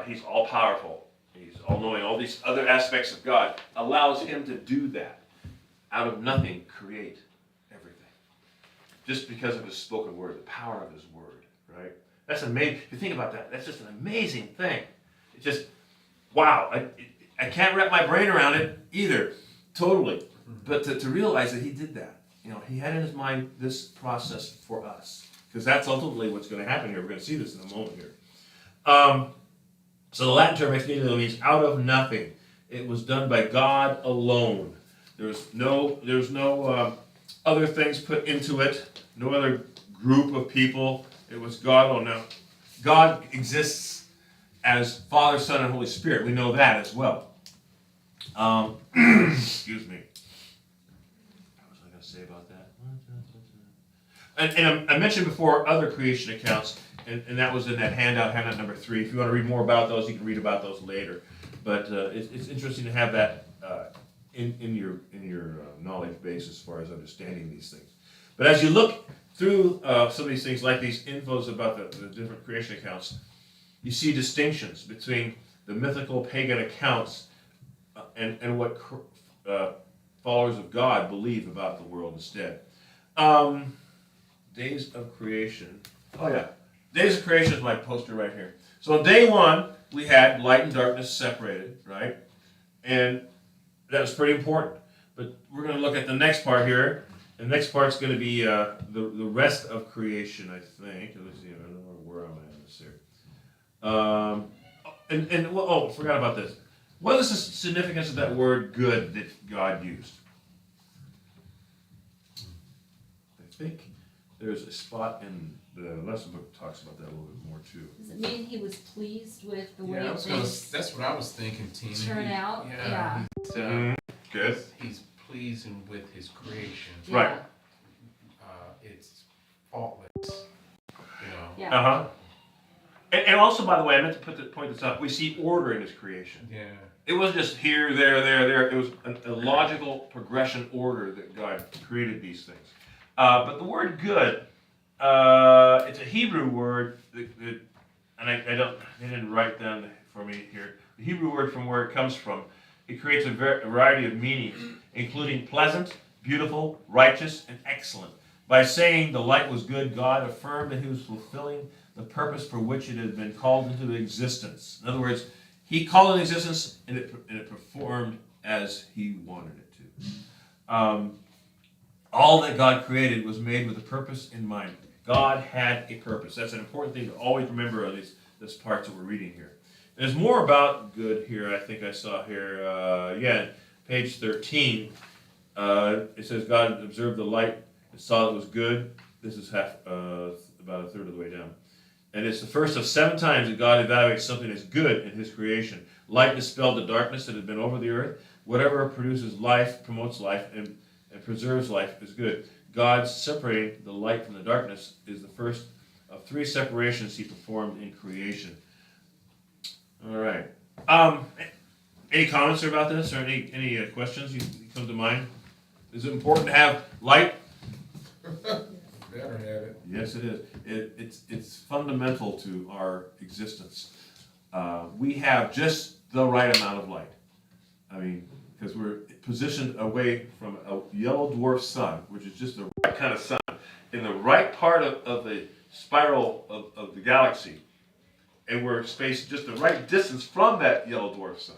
S2: He's all powerful. He's all knowing. All these other aspects of God allows him to do that. Out of nothing, create everything. Just because of his spoken word, the power of his word, right? That's amazing. If you think about that, that's just an amazing thing. It's just, wow. I can't wrap my brain around it either, totally. But to realize that he did that. You know, he had in his mind this process for us. Because that's ultimately what's going to happen here. We're going to see this in a moment here. So the Latin term ex nihilo means out of nothing. It was done by God alone. There's no other things put into it. No other group of people. It was God alone. Now, God exists as Father, Son, and Holy Spirit. We know that as well. Excuse me. What was I going to say about that? And I mentioned before other creation accounts, and that was in that handout number 3. If you want to read more about those, you can read about those later. But it's interesting to have that in your knowledge base as far as understanding these things. But as you look through some of these things, like these infos about the different creation accounts, you see distinctions between the mythical pagan accounts and what followers of God believe about the world instead. Days of creation. Oh yeah. Days of creation is my poster right here. So on day 1, we had light and darkness separated, right? And that was pretty important. But we're going to look at the next part here. The next part's going to be the rest of creation, I think. Let's see, I don't know where I'm at this here. Forgot about this. What is the significance of that word good that God used? I think there's a spot in the lesson book that talks about that a little bit more too.
S4: Does it mean he was pleased with the way
S1: That's what I was thinking, Tina.
S4: turn out? Yeah.
S2: Good.
S1: He's pleasing with his creation.
S4: Yeah.
S2: Right.
S1: It's faultless. You know.
S4: Yeah.
S2: Uh-huh. And also, by the way, I meant to point this out. We see order in his creation.
S1: Yeah.
S2: It wasn't just here, there. It was a logical progression order that God created these things. But the word good, it's a Hebrew word and they didn't write down for me here. The Hebrew word from where it comes from, it creates a variety of meanings, including pleasant, beautiful, righteous, and excellent. By saying the light was good, God affirmed that he was fulfilling the purpose for which it had been called into existence. In other words, he called it existence and it performed as he wanted it to. All that God created was made with a purpose in mind. God had a purpose. That's an important thing to always remember on these parts that we're reading here. There's more about good here, I think I saw here. Page 13. It says God observed the light and saw it was good. This is about a third of the way down. And it's the first of 7 times that God evaluates something as good in his creation. Light dispelled the darkness that had been over the earth. Whatever produces life, promotes life, and preserves life is good. God separating the light from the darkness is the first of 3 separations he performed in creation. All right. Any comments about this or any questions you come to mind? Is it important to have light?
S1: Better have it.
S2: Yes, it is. It's fundamental to our existence. We have just the right amount of light. I mean, because we're positioned away from a yellow dwarf sun, which is just the right kind of sun, in the right part of the spiral of the galaxy. And we're spaced just the right distance from that yellow dwarf sun.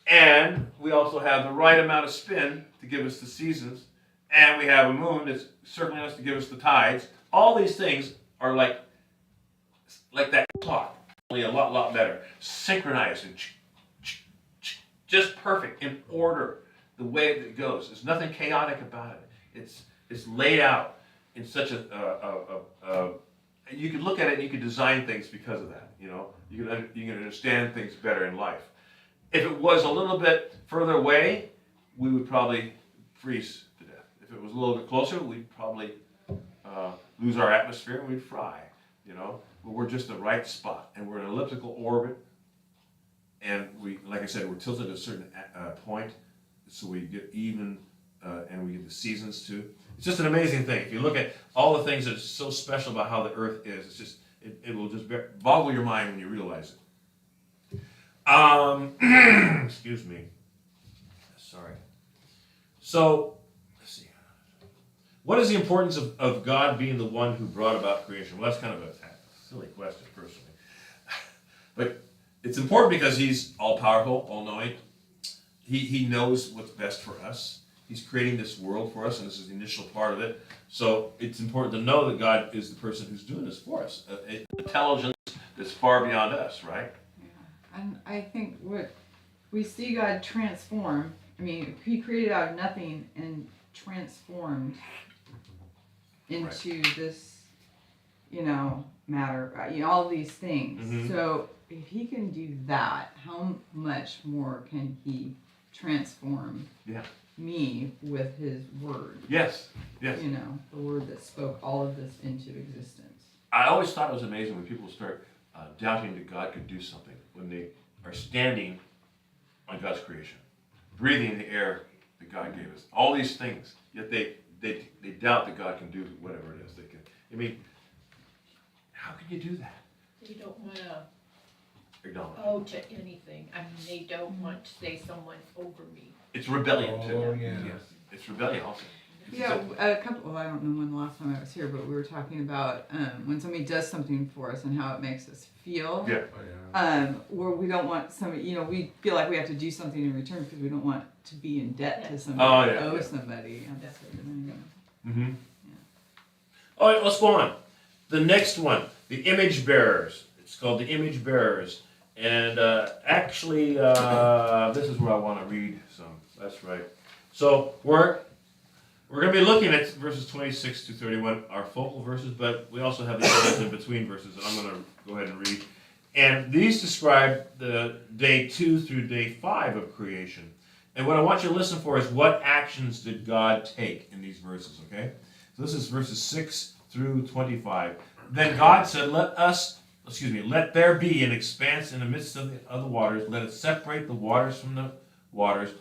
S2: And we also have the right amount of spin to give us the seasons. And we have a moon that's circling us to give us the tides. All these things are like like that clock, only a lot better. Synchronized and just perfect, in order, the way that it goes. There's nothing chaotic about it. It's laid out in such you can look at it and you can design things because of that, you know. You can understand things better in life. If it was a little bit further away, we would probably freeze to death. If it was a little bit closer, we'd probably lose our atmosphere and we'd fry, you know. But we're just the right spot, and we're in an elliptical orbit, and we, like I said, we're tilted at a certain point, so we get even, and we get the seasons too. It's just an amazing thing. If you look at all the things that's so special about how the Earth is, it's just, it will just boggle your mind when you realize it. Excuse me. Sorry. So, let's see. What is the importance of God being the one who brought about creation? Well, that's kind of a silly question, personally. But it's important because he's all-powerful, all-knowing. He knows what's best for us. He's creating this world for us, and this is the initial part of it. So it's important to know that God is the person who's doing this for us. Intelligence that's far beyond us, right?
S6: Yeah. And I think what we see God transform, I mean, he created out of nothing and transformed into this, you know, matter, you know, all these things.
S2: Mhm.
S6: So if he can do that, how much more can he transform me with his word?
S2: Yes, yes.
S6: You know, the word that spoke all of this into existence.
S2: I always thought it was amazing when people start doubting that God could do something, when they are standing on God's creation, breathing the air that God gave us, all these things, yet they doubt that God can do whatever it is they can. I mean, how can you do that?
S3: They don't wanna
S2: Acknowledge.
S3: owe to anything. I mean, they don't want to say someone's over me.
S2: It's rebellion too.
S1: Oh, yeah.
S2: Yes, it's rebellion also.
S6: Yeah, a couple, well, I don't know when the last time I was here, but we were talking about when somebody does something for us and how it makes us feel.
S2: Yeah.
S1: Oh, yeah.
S6: Where we don't want somebody, you know, we feel like we have to do something in return because we don't want to be in debt to
S3: Yeah.
S6: somebody,
S2: Oh, yeah,
S6: owe
S2: yeah.
S6: somebody. And that's what we're doing.
S2: Mm-hmm. All right, let's go on. The next one, the image bearers. It's called the image bearers. And actually, this is where I want to read some. That's right. So we're going to be looking at verses 26 to 31, our focal verses, but we also have the others in between verses, and I'm going to go ahead and read. And these describe the day 2 through day 5 of creation. And what I want you to listen for is what actions did God take in these verses, okay? So this is verses 6 through 25. Then God said, let there be an expanse in the midst of the waters. Let it separate the waters from the waters.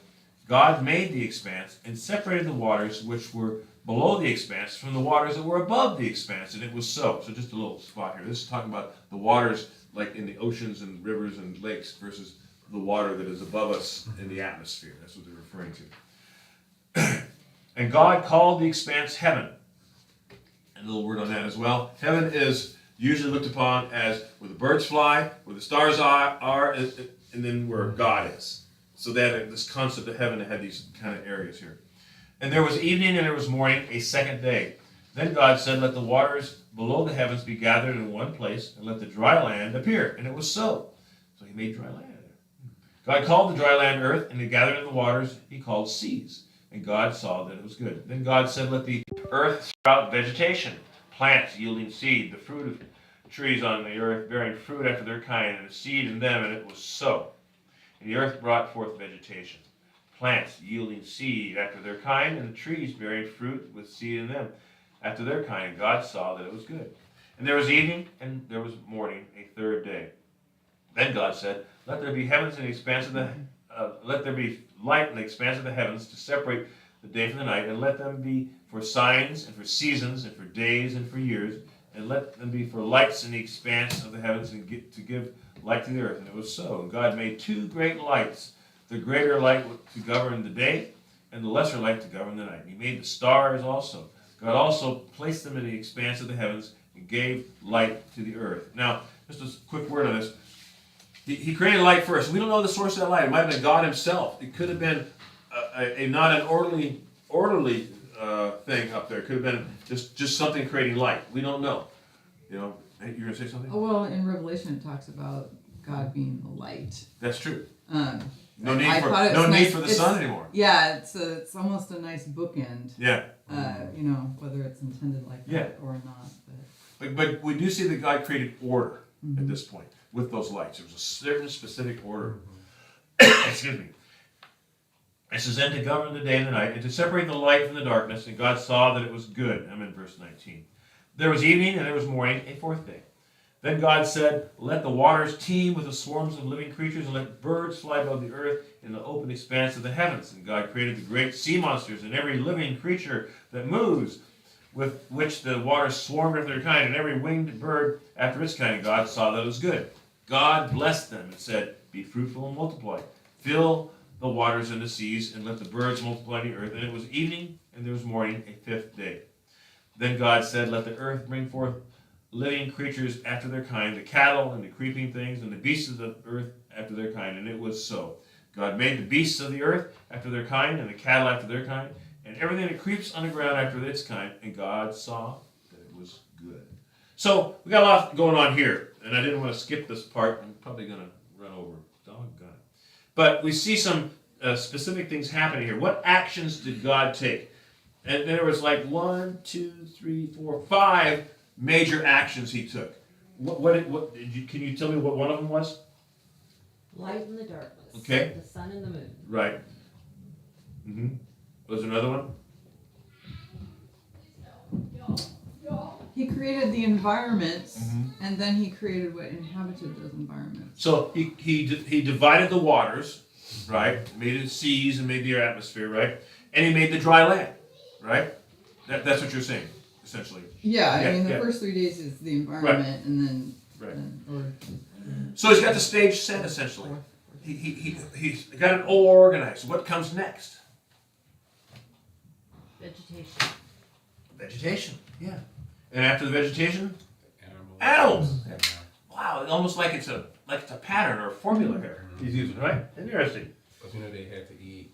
S2: God made the expanse and separated the waters which were below the expanse from the waters that were above the expanse, and it was so. So just a little spot here. This is talking about the waters like in the oceans and rivers and lakes versus the water that is above us in the atmosphere. That's what they're referring to. And God called the expanse heaven. And a little word on that as well. Heaven is usually looked upon as where the birds fly, where the stars are, and then where God is. So they had this concept of heaven that had these kind of areas here. And there was evening and there was morning, a second day. Then God said, let the waters below the heavens be gathered in one place, and let the dry land appear. And it was so. So he made dry land. God called the dry land earth, and the gathered in the waters he called seas. And God saw that it was good. Then God said, let the earth sprout vegetation, plants yielding seed, the fruit of trees on the earth bearing fruit after their kind, and the seed in them, and it was so. And the earth brought forth vegetation, plants yielding seed after their kind, and the trees bearing fruit with seed in them after their kind. And God saw that it was good. And there was evening, and there was morning, a third day. Then God said, let there be heavens in the expanse of the let there be light in the expanse of the heavens to separate the day from the night, and let them be for signs and for seasons and for days and for years, and let them be for lights in the expanse of the heavens and to give light to the earth. And it was so. And God made two great lights, the greater light to govern the day, and the lesser light to govern the night. And he made the stars also. God also placed them in the expanse of the heavens and gave light to the earth. Now, just a quick word on this. He created light first. We don't know the source of that light. It might have been God himself. It could have been not an orderly thing up there. It could have been just something creating light. We don't know. You know, Hey, you're gonna say something?
S6: Oh, well, in Revelation it talks about God being the light.
S2: That's true.
S6: Um,
S2: No need
S6: I
S2: for
S6: thought it
S2: no
S6: was
S2: need
S6: nice.
S2: for the
S6: It's-
S2: sun anymore.
S6: Yeah, it's almost a nice bookend.
S2: Yeah.
S6: You know, whether it's intended like
S2: Yeah.
S6: that or not. But
S2: But we do see that God created order at
S6: Mhm.
S2: this point with those lights. There was a certain specific order. Excuse me. It says, then to govern the day and the night, and to separate the light from the darkness, and God saw that it was good. I'm in verse 19. There was evening and there was morning, a fourth day. Then God said, let the waters teem with the swarms of living creatures, and let birds fly above the earth in the open expanse of the heavens. And God created the great sea monsters and every living creature that moves, with which the waters swarmed after their kind, and every winged bird after its kind. And God saw that it was good. God blessed them and said, be fruitful and multiply. Fill the waters and the seas, and let the birds multiply on the earth. And it was evening, and there was morning, a fifth day. Then God said, let the earth bring forth living creatures after their kind, the cattle and the creeping things, and the beasts of the earth after their kind. And it was so. God made the beasts of the earth after their kind, and the cattle after their kind, and everything that creeps on the ground after its kind. And God saw that it was good. So we got a lot going on here, and I didn't want to skip this part. I'm probably going to run over. Doggone it. But we see some specific things happening here. What actions did God take? And there was like 1, 2, 3, 4, 5 major actions he took. Can you tell me what one of them was?
S4: Light in the darkness.
S2: Okay.
S4: The sun and the moon.
S2: Right. Mm-hmm. Was there another one?
S6: he created the environments,
S2: Mhm.
S6: and then he created what inhabited those environments.
S2: So he divided the waters, right? Made the seas and made the atmosphere, right? And he made the dry land, right? That's what you're saying, essentially.
S6: Yeah,
S2: Yeah,
S6: I mean, the
S2: yeah.
S6: first 3 days is the environment, and then,
S2: Right.
S6: or
S2: So he's got the stage set, essentially. He's got it all organized. What comes next?
S4: Vegetation.
S2: Vegetation, yeah. And after the vegetation,
S1: Animals.
S2: animals.
S1: Yeah.
S2: Wow, almost like it's a pattern or a formula here he's using, right? Interesting.
S1: But you know they had to eat.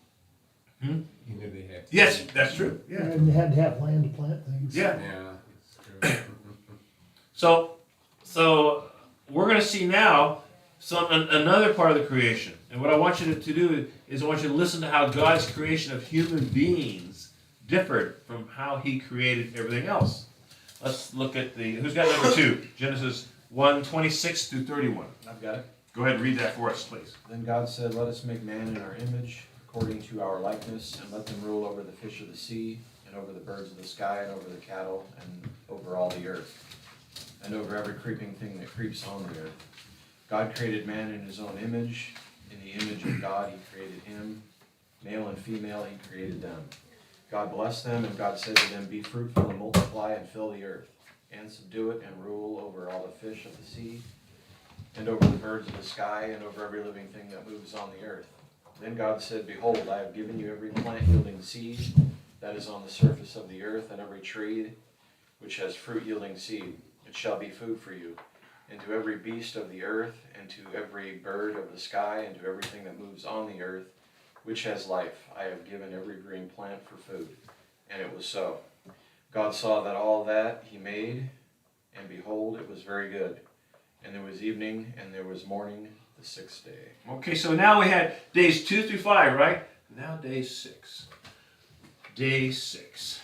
S2: Hmm?
S1: You knew they had to
S2: Yes,
S1: eat.
S2: that's true. Yeah.
S5: And you had to have land to plant things.
S2: Yeah.
S1: Yeah, it's true.
S2: So we're going to see now another part of the creation. And what I want you to do is I want you to listen to how God's creation of human beings differed from how he created everything else. Let's look at who's got number 2? Genesis 1:26 through 31.
S7: I've got it.
S2: Go ahead and read that for us, please.
S7: Then God said, let us make man in our image, according to our likeness, and let them rule over the fish of the sea, and over the birds of the sky, and over the cattle, and over all the earth, and over every creeping thing that creeps on the earth. God created man in his own image. In the image of God he created him. Male and female he created them. God blessed them, and God said to them, be fruitful and multiply and fill the earth, and subdue it, and rule over all the fish of the sea, and over the birds of the sky, and over every living thing that moves on the earth. Then God said, behold, I have given you every plant yielding seed that is on the surface of the earth, and every tree which has fruit yielding seed. It shall be food for you. And to every beast of the earth, and to every bird of the sky, and to everything that moves on the earth, which has life, I have given every green plant for food. And it was so. God saw that all that he made, and behold, it was very good. And there was evening, and there was morning, the 6th day.
S2: Okay, so now we had days 2 through 5, right? Now day 6. Day 6.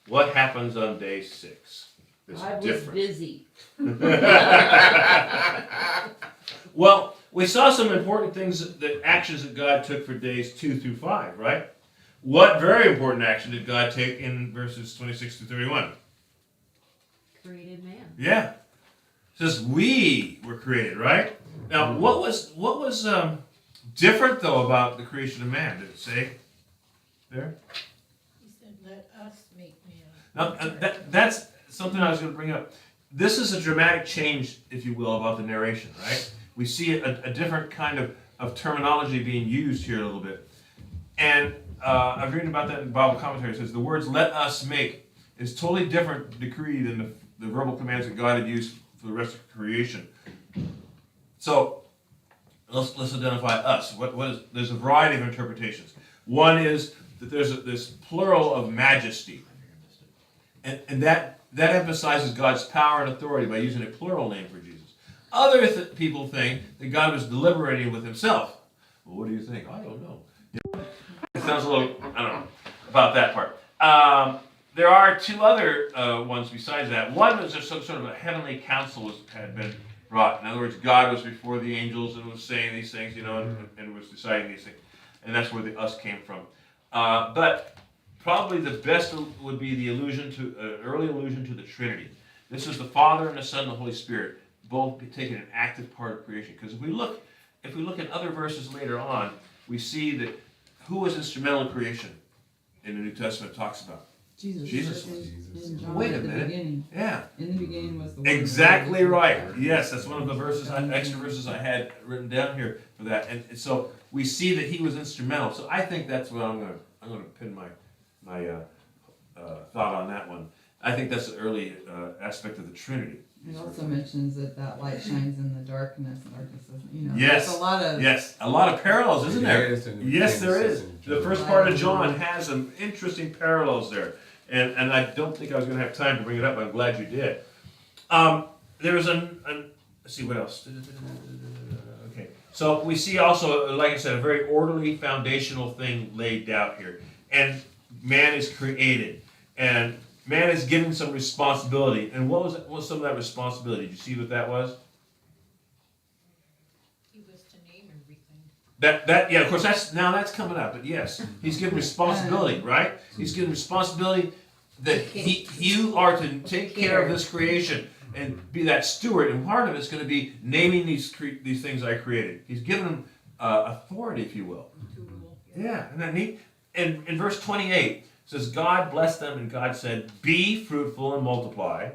S2: What happens on day 6? It's
S4: I was
S2: different.
S4: busy.
S2: Well, we saw some important things, the actions that God took for days 2 through 5, right? What very important action did God take in verses 26 to 31?
S4: Created man.
S2: Yeah. It says we were created, right? Now, what was different, though, about the creation of man? Did it say there?
S3: He said, let us make man.
S2: Now, that's something I was going to bring up. This is a dramatic change, if you will, about the narration, right? We see a different kind of terminology being used here a little bit. And I was reading about that in Bible commentary. It says the words let us make is totally different decree than the verbal commands that God had used for the rest of creation. So let's identify us. There's a variety of interpretations. One is that there's this plural of majesty. And that that emphasizes God's power and authority by using a plural name for Jesus. Other people think that God was deliberating with himself. Well, what do you think? I don't know. It sounds a little, I don't know about that part. There are two other ones besides that. One was just some sort of a heavenly council had been brought. In other words, God was before the angels and was saying these things, and was deciding these things. And that's where the us came from. But probably the best would be the early allusion to the Trinity. This is the Father and the Son and the Holy Spirit, both taking an active part of creation. Because if we look at other verses later on, we see that who was instrumental in creation in the New Testament talks about. Jesus.
S6: In John,
S2: Wait a
S6: at the
S2: minute.
S6: beginning.
S2: Yeah.
S6: In the beginning was the Word.
S2: Exactly right. Yes, that's one of the extra verses I had written down here for that. And so we see that he was instrumental. So I think that's what I'm gonna pin my thought on that one. I think that's the early aspect of the Trinity.
S6: It also mentions that light shines in the darkness, and darkness doesn't,
S2: Yes.
S6: there's a lot of,
S2: Yes, a lot of parallels, isn't there? Yes, there is. The first part of John has some interesting parallels there. And I don't think I was going to have time to bring it up, but I'm glad you did. There was let's see, what else? Okay, so we see also, like I said, a very orderly foundational thing laid out here. And man is created. And man is given some responsibility. And what was some of that responsibility? Did you see what that was?
S3: He was to name everything.
S2: Yeah, of course, that's coming up, but yes, he's given responsibility, right? He's given responsibility that you are to take care of this creation and be that steward, and part of it's going to be naming these things I created. He's given them authority, if you will.
S3: To rule.
S2: Yeah, isn't that neat? And in verse 28, it says, God blessed them, and God said, be fruitful and multiply,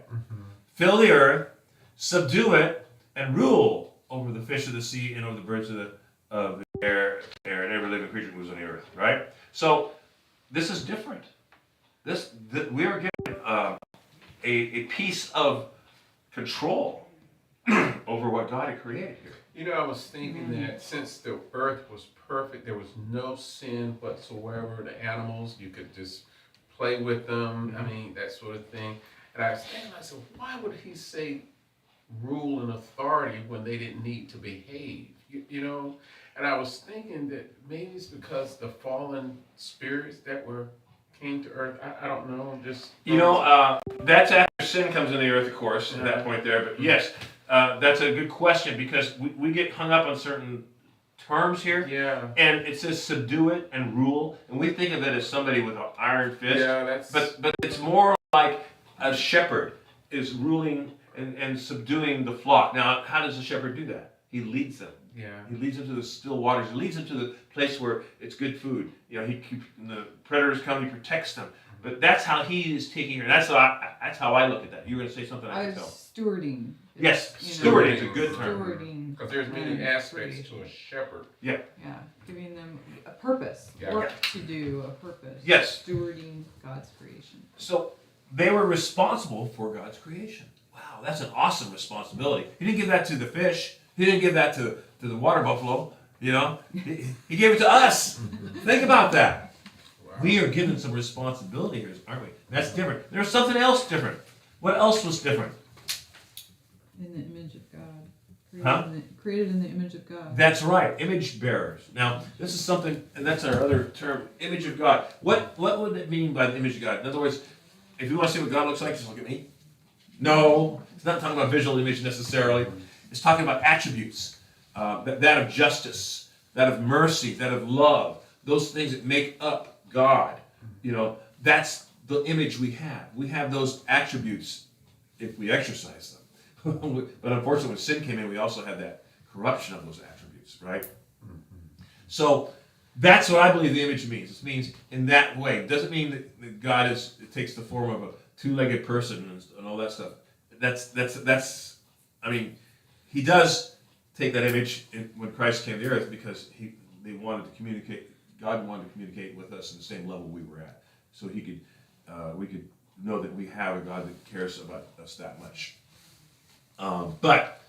S2: fill the earth, subdue it, and rule over the fish of the sea and over the birds of the air, and every living creature moves on the earth, right? So this is different. We are given a piece of control over what God had created here.
S1: I was thinking that since the earth was perfect, there was no sin whatsoever. The animals, you could just play with them. I mean, that sort of thing. And I was thinking, I said, why would he say rule and authority when they didn't need to behave? And I was thinking that maybe it's because the fallen spirits that came to earth. I don't know. Just
S2: that's after sin comes in the earth, of course, at that point there. But yes, that's a good question because we get hung up on certain terms here.
S1: Yeah.
S2: And it says subdue it and rule, and we think of it as somebody with an iron fist.
S1: Yeah, that's.
S2: But it's more like a shepherd is ruling and subduing the flock. Now, how does a shepherd do that? He leads them.
S1: Yeah.
S2: He leads them to the still waters. He leads them to the place where it's good food. He keeps the predators come. He protects them. But that's how he is taking her. That's how I look at that. You were going to say something I can tell.
S6: stewarding.
S2: Yes, stewarding is a good term.
S6: Stewarding.
S1: Because there's many aspects to a shepherd.
S6: Yeah, giving them a purpose,
S1: Yeah.
S6: work to do, a purpose.
S2: Yes.
S6: Stewarding God's creation.
S2: So they were responsible for God's creation. Wow, that's an awesome responsibility. He didn't give that to the fish. He didn't give that to the water buffalo. He gave it to us. Think about that.
S1: Wow.
S2: We are given some responsibility here, aren't we? That's different. There's something else different. What else was different?
S6: In the image of God.
S2: Huh?
S6: Created in the image of God.
S2: That's right, image bearers. Now, this is something, and that's our other term, image of God. What would it mean by the image of God? In other words, if you want to see what God looks like, just look at me. No, it's not talking about visual image necessarily. It's talking about attributes, that of justice, that of mercy, that of love, those things that make up God. That's the image we have. We have those attributes if we exercise them. But unfortunately, when sin came in, we also had that corruption of those attributes, right? Mm-hmm. So that's what I believe the image means. It means in that way. It doesn't mean that God it takes the form of a two-legged person and all that stuff. That's. I mean, he does take that image when Christ came to the earth because they wanted to communicate. God wanted to communicate with us in the same level we were at, so we could know that we have a God that cares about us that much. But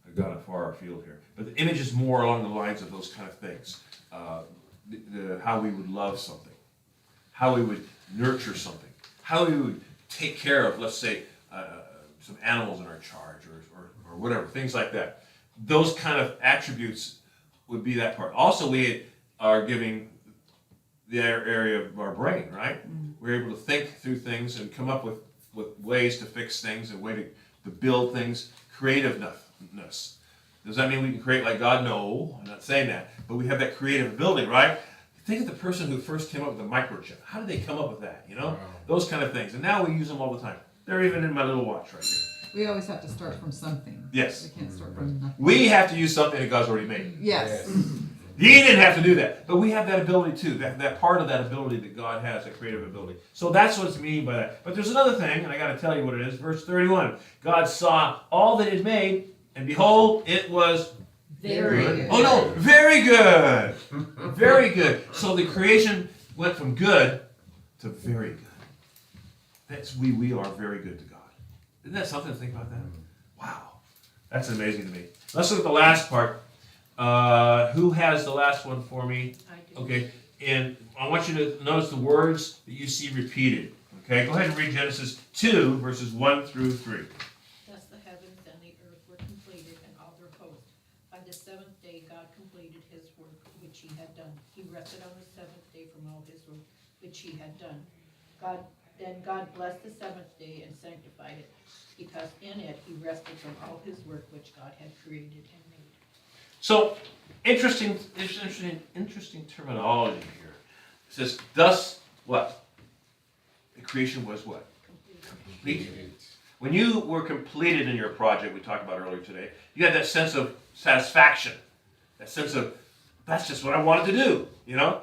S2: I've got a far afield here. But the image is more along the lines of those kind of things. How we would love something, how we would nurture something, how we would take care of, let's say, some animals in our charge or whatever, things like that. Those kind of attributes would be that part. Also, we are giving the area of our brain, right? We're able to think through things and come up with ways to fix things and way to build things, creativeness. Does that mean we can create like God? No, I'm not saying that. But we have that creative ability, right? Think of the person who first came up with the microchip. How did they come up with that, you know?
S1: Wow.
S2: Those kind of things. And now we use them all the time. They're even in my little watch right here.
S6: We always have to start from something.
S2: Yes.
S6: We can't start from nothing.
S2: We have to use something that God's already made.
S6: Yes.
S2: He didn't have to do that. But we have that ability too. That part of that ability that God has, that creative ability. So that's what's mean by that. But there's another thing, and I got to tell you what it is. Verse 31. God saw all that it made, and behold, it was
S4: Very
S6: good.
S2: Oh no, very good. Very good. So the creation went from good to very good. That's we are very good to God. Isn't that something to think about that? Wow. That's amazing to me. Let's look at the last part. Who has the last one for me?
S3: I do.
S2: Okay, and I want you to notice the words that you see repeated. Okay, go ahead and read Genesis 2, verses 1 through 3.
S3: Thus the heavens and the earth were completed and all their host. By the seventh day God completed his work which he had done. He rested on the seventh day from all his work which he had done. Then God blessed the seventh day and sanctified it, because in it he rested from all his work which God had created and made.
S2: So, interesting terminology here. It says, thus what? The creation was what? Complete. When you were completed in your project we talked about earlier today, you had that sense of satisfaction. That sense of, that's just what I wanted to do, you know?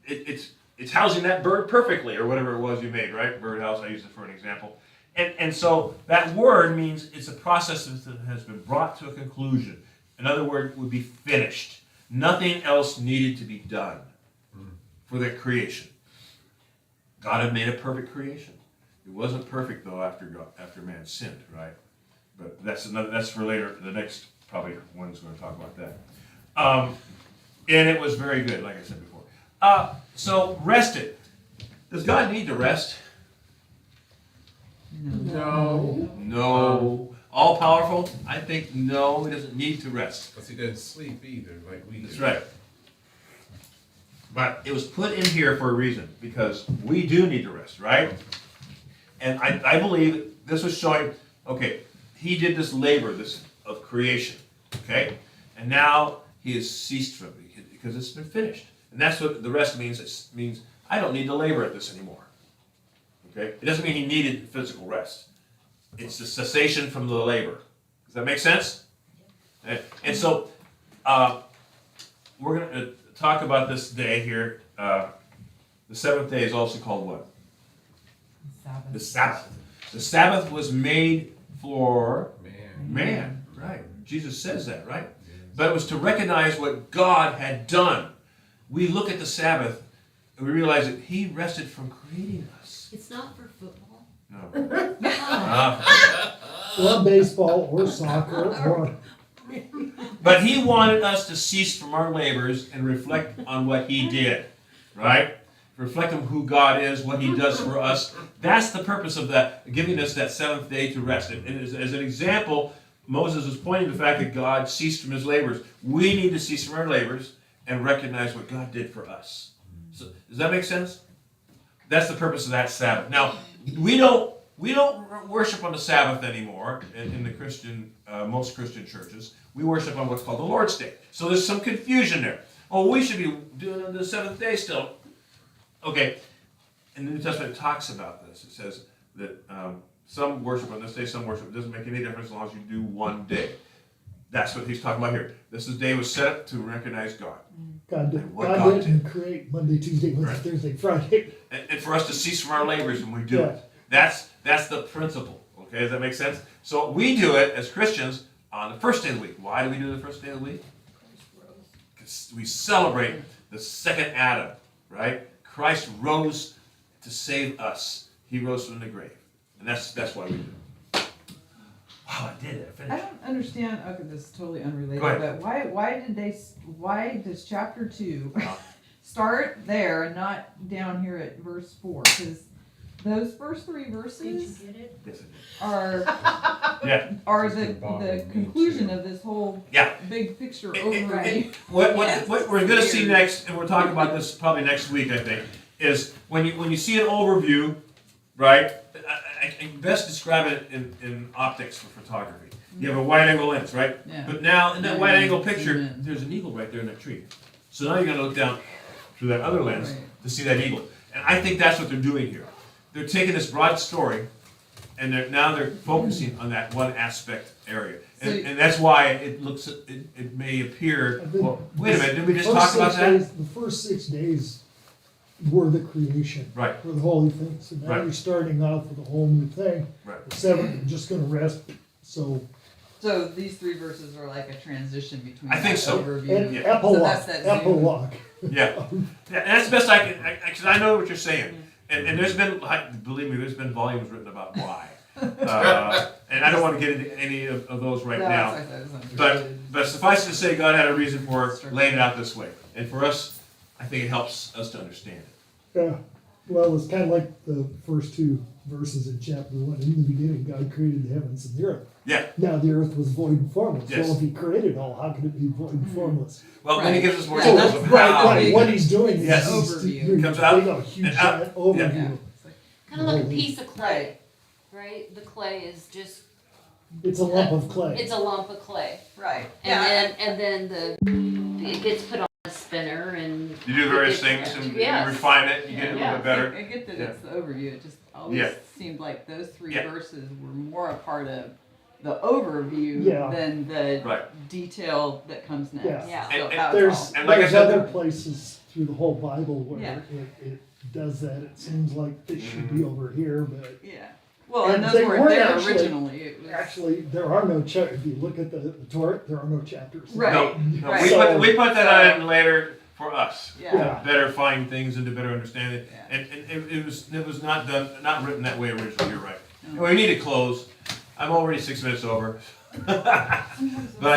S2: It's housing that bird perfectly, or whatever it was you made, right? Birdhouse, I used it for an example. And so that word means it's a process that has been brought to a conclusion. Another word would be finished. Nothing else needed to be done for that creation. God had made a perfect creation. It wasn't perfect though after man sinned, right? But that's for later. The next probably one's going to talk about that. And it was very good, like I said before. So rested. Does God need to rest?
S1: No.
S2: No. All powerful? I think no, he doesn't need to rest.
S1: Because he doesn't sleep either, like we do.
S2: That's right. But it was put in here for a reason, because we do need to rest, right? And I believe this was showing, okay, he did this labor, this of creation, okay? And now he has ceased from it, because it's been finished. And that's what the rest means. It means I don't need to labor at this anymore. Okay? It doesn't mean he needed physical rest. It's the cessation from the labor. Does that make sense? And so we're going to talk about this day here. The seventh day is also called what?
S6: Sabbath.
S2: The Sabbath. The Sabbath was made for man. Right. Jesus says that, right? But it was to recognize what God had done. We look at the Sabbath and we realize that he rested from creating us.
S4: It's not for football.
S2: No.
S5: Or baseball, or soccer, or
S2: But he wanted us to cease from our labors and reflect on what he did, right? Reflect on who God is, what he does for us. That's the purpose of that, giving us that seventh day to rest. And as an example, Moses was pointing to the fact that God ceased from his labors. We need to cease from our labors and recognize what God did for us. So, does that make sense? That's the purpose of that Sabbath. Now, we don't worship on the Sabbath anymore in the Christian, most Christian churches. We worship on what's called the Lord's Day. So there's some confusion there. Oh, we should be doing it on the seventh day still. Okay, and the New Testament talks about this. It says that some worship on this day, some worship. It doesn't make any difference as long as you do one day. That's what he's talking about here. This day was set up to recognize God.
S5: God
S2: what God
S5: didn't create Monday, Tuesday, Wednesday, Thursday, Friday.
S2: And for us to cease from our labors when we do
S5: Yeah.
S2: it. That's the principle. Okay, does that make sense? So we do it as Christians on the first day of the week. Why do we do the first day of the week? Because we celebrate the second Adam, right? Christ rose to save us. He rose from the grave. And that's why we do it. Wow, I did it. I
S6: I
S2: finished.
S6: don't understand. Okay, this is totally unrelated.
S2: Go ahead.
S6: But why does chapter 2 start there and not down here at verse 4? Because those first three
S3: Did you
S6: verses
S3: get it?
S2: Yes, it
S6: are
S2: Yeah.
S6: are
S1: It's
S6: the
S1: been bothering me
S6: conclusion
S1: too.
S6: of this whole
S2: Yeah.
S6: big picture
S2: It-
S6: overview.
S2: What we're gonna see next, and we'll talk about this probably next week, I think, is when you see an overview, right? I can best describe it in optics for photography. You have a wide angle lens, right?
S6: Yeah.
S2: But now in that
S6: Yeah,
S2: wide
S6: you
S2: angle
S6: zoom
S2: picture,
S6: in.
S2: there's an eagle right there in that tree. So now you're gonna look down through that other lens
S6: Right.
S2: to see that eagle. And I think that's what they're doing here. They're taking this broad story, and now they're focusing on that one aspect area. And,
S6: So-
S2: and that's why it may appear,
S5: I think
S2: well, wait a minute, did we just
S5: first
S2: talk about
S5: 6
S2: that?
S5: days- The first 6 days were the creation.
S2: Right.
S5: Were the holy things. And now
S2: Right.
S5: you're starting off with a whole new thing.
S2: Right.
S5: The seventh, you're just gonna rest. So,
S6: So these three verses are like a transition between
S2: I think
S6: that
S2: so.
S6: overview.
S5: and
S2: Yeah.
S5: epilogue,
S6: So that's that zoom.
S5: epilogue.
S2: Yeah. Yeah, and that's the best I can, because I know what you're saying. And there's been, believe me, there's been volumes written about why. And I don't want to get into any of those right
S6: No,
S2: now.
S6: that's understood.
S2: But suffice it to say, God had a reason for laying it out this way. And for us, I think it helps us to understand it.
S5: Yeah, well, it's kind of like the first two verses in chapter 1. In the beginning, God created the heavens and the earth.
S2: Yeah.
S5: Now the earth was void and formless.
S2: Yes.
S5: Well, if he created all, how could it be void and formless?
S2: Well, then he
S6: Right.
S2: gives us more
S6: Yeah,
S2: details
S6: that's
S2: of
S5: Right,
S2: how.
S5: right, what he's doing is
S2: Yes.
S5: he's
S6: Overview.
S5: doing
S2: Comes out
S5: a huge
S2: and out.
S5: giant overview.
S6: Yeah.
S4: Kind of like a piece of clay, right? The clay is just,
S5: It's a lump of clay.
S4: it's a lump of clay.
S6: Right.
S4: And then it gets put on a spinner and.
S2: You do various
S4: it gets-
S2: things and
S4: Yes.
S2: you refine it, you get it a little
S4: Yeah.
S2: bit better.
S6: I get that
S2: Yeah.
S6: it's the overview. It just always
S2: Yeah.
S6: seemed like those three
S2: Yeah.
S6: verses were more a part of the overview
S5: Yeah.
S6: than the
S2: Right.
S6: detail that comes next.
S5: Yeah.
S4: Yeah.
S6: So
S2: And-
S6: that was
S5: There's,
S6: all.
S2: And like I
S5: there's
S2: said,
S5: other places through the whole Bible where
S6: Yeah.
S5: it does that. It seems like this should
S2: Mm-hmm.
S5: be over here, but
S6: Yeah. Well,
S5: And
S6: and those
S5: they
S6: weren't
S5: weren't
S6: there
S5: actually-
S6: originally. It was,
S5: actually, there are no chapters. If you look at the Torah, there are no chapters.
S6: Right.
S2: No,
S6: Right.
S2: we put that on later for us.
S6: Yeah.
S5: Yeah.
S2: Better find things and to better understand it.
S6: Yeah.
S2: And it was not done, not written that way originally, you're right.
S6: No.
S2: We need to close. I'm already 6 minutes over. But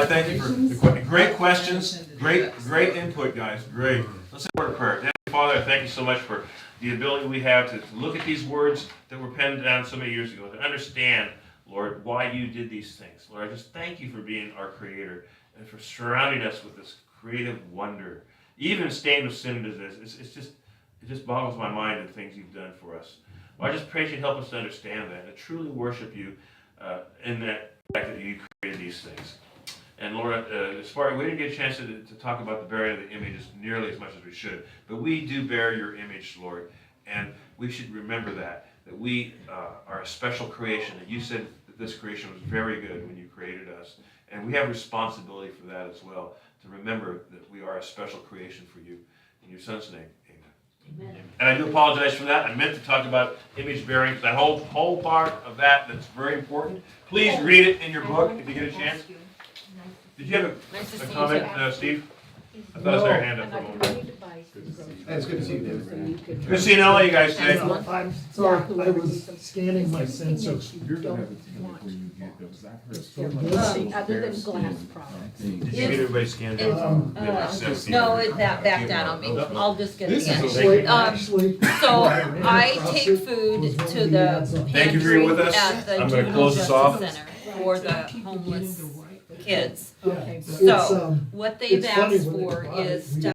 S2: I thank you for the great questions, great input, guys, great. Let's have a word of prayer. Heavenly Father, I thank you so much for the ability we have to look at these words that were penned down so many years ago, to understand, Lord, why you did these things. Lord, I just thank you for being our creator and for surrounding us with this creative wonder. Even stained with sin as this, it just boggles my mind the things you've done for us. Well, I just pray you help us to understand that and to truly worship you in that fact that you created these things. And Lord, as far as we didn't get a chance to talk about the bearing of the image nearly as much as we should, but we do bear your image, Lord, and we should remember that we are a special creation, that you said that this creation was very good when you created us, and we have responsibility for that as well, to remember that we are a special creation for you. In your Son's name, amen.
S4: Amen.
S2: And I do apologize for that. I meant to talk about image bearing, that whole part of that's very important. Please read it in your book if you get a chance. Did you have
S4: Nice to
S2: a
S4: see you.
S2: comment, Steve? I thought I saw your hand up
S3: And
S2: for a
S3: I can
S2: moment.
S3: read to buy some groceries.
S7: Hey, it's good to see you, David.
S3: So you could-
S2: Good seeing all you guys today.
S5: So I'm sorry, I was scanning my sensors.
S8: You're gonna have to tell me before you get those. I've heard so
S5: Yeah,
S8: much.
S5: this-
S8: about
S3: Other than
S8: those
S3: glass
S8: skin
S3: products.
S8: things.
S2: Did you get everybody scanned
S4: It's-
S2: up?
S9: No, it backed out on me. I'll just get it
S8: This is
S9: again.
S5: Actually,
S9: Um,
S5: actually.
S9: So
S5: when ran
S9: I
S5: across
S9: take
S5: it, was
S9: food
S5: one of
S9: to
S5: the
S9: the
S5: ads on-
S2: Thank you for being with us.
S9: at the
S2: I'm gonna
S9: Juvenile
S2: close this off.
S9: Justice Center for the homeless kids.
S5: Yeah,
S3: Okay.
S5: it's,
S9: So what they've
S5: it's funny
S9: asked
S5: when they
S9: for
S5: bought it,
S9: is
S5: we
S9: to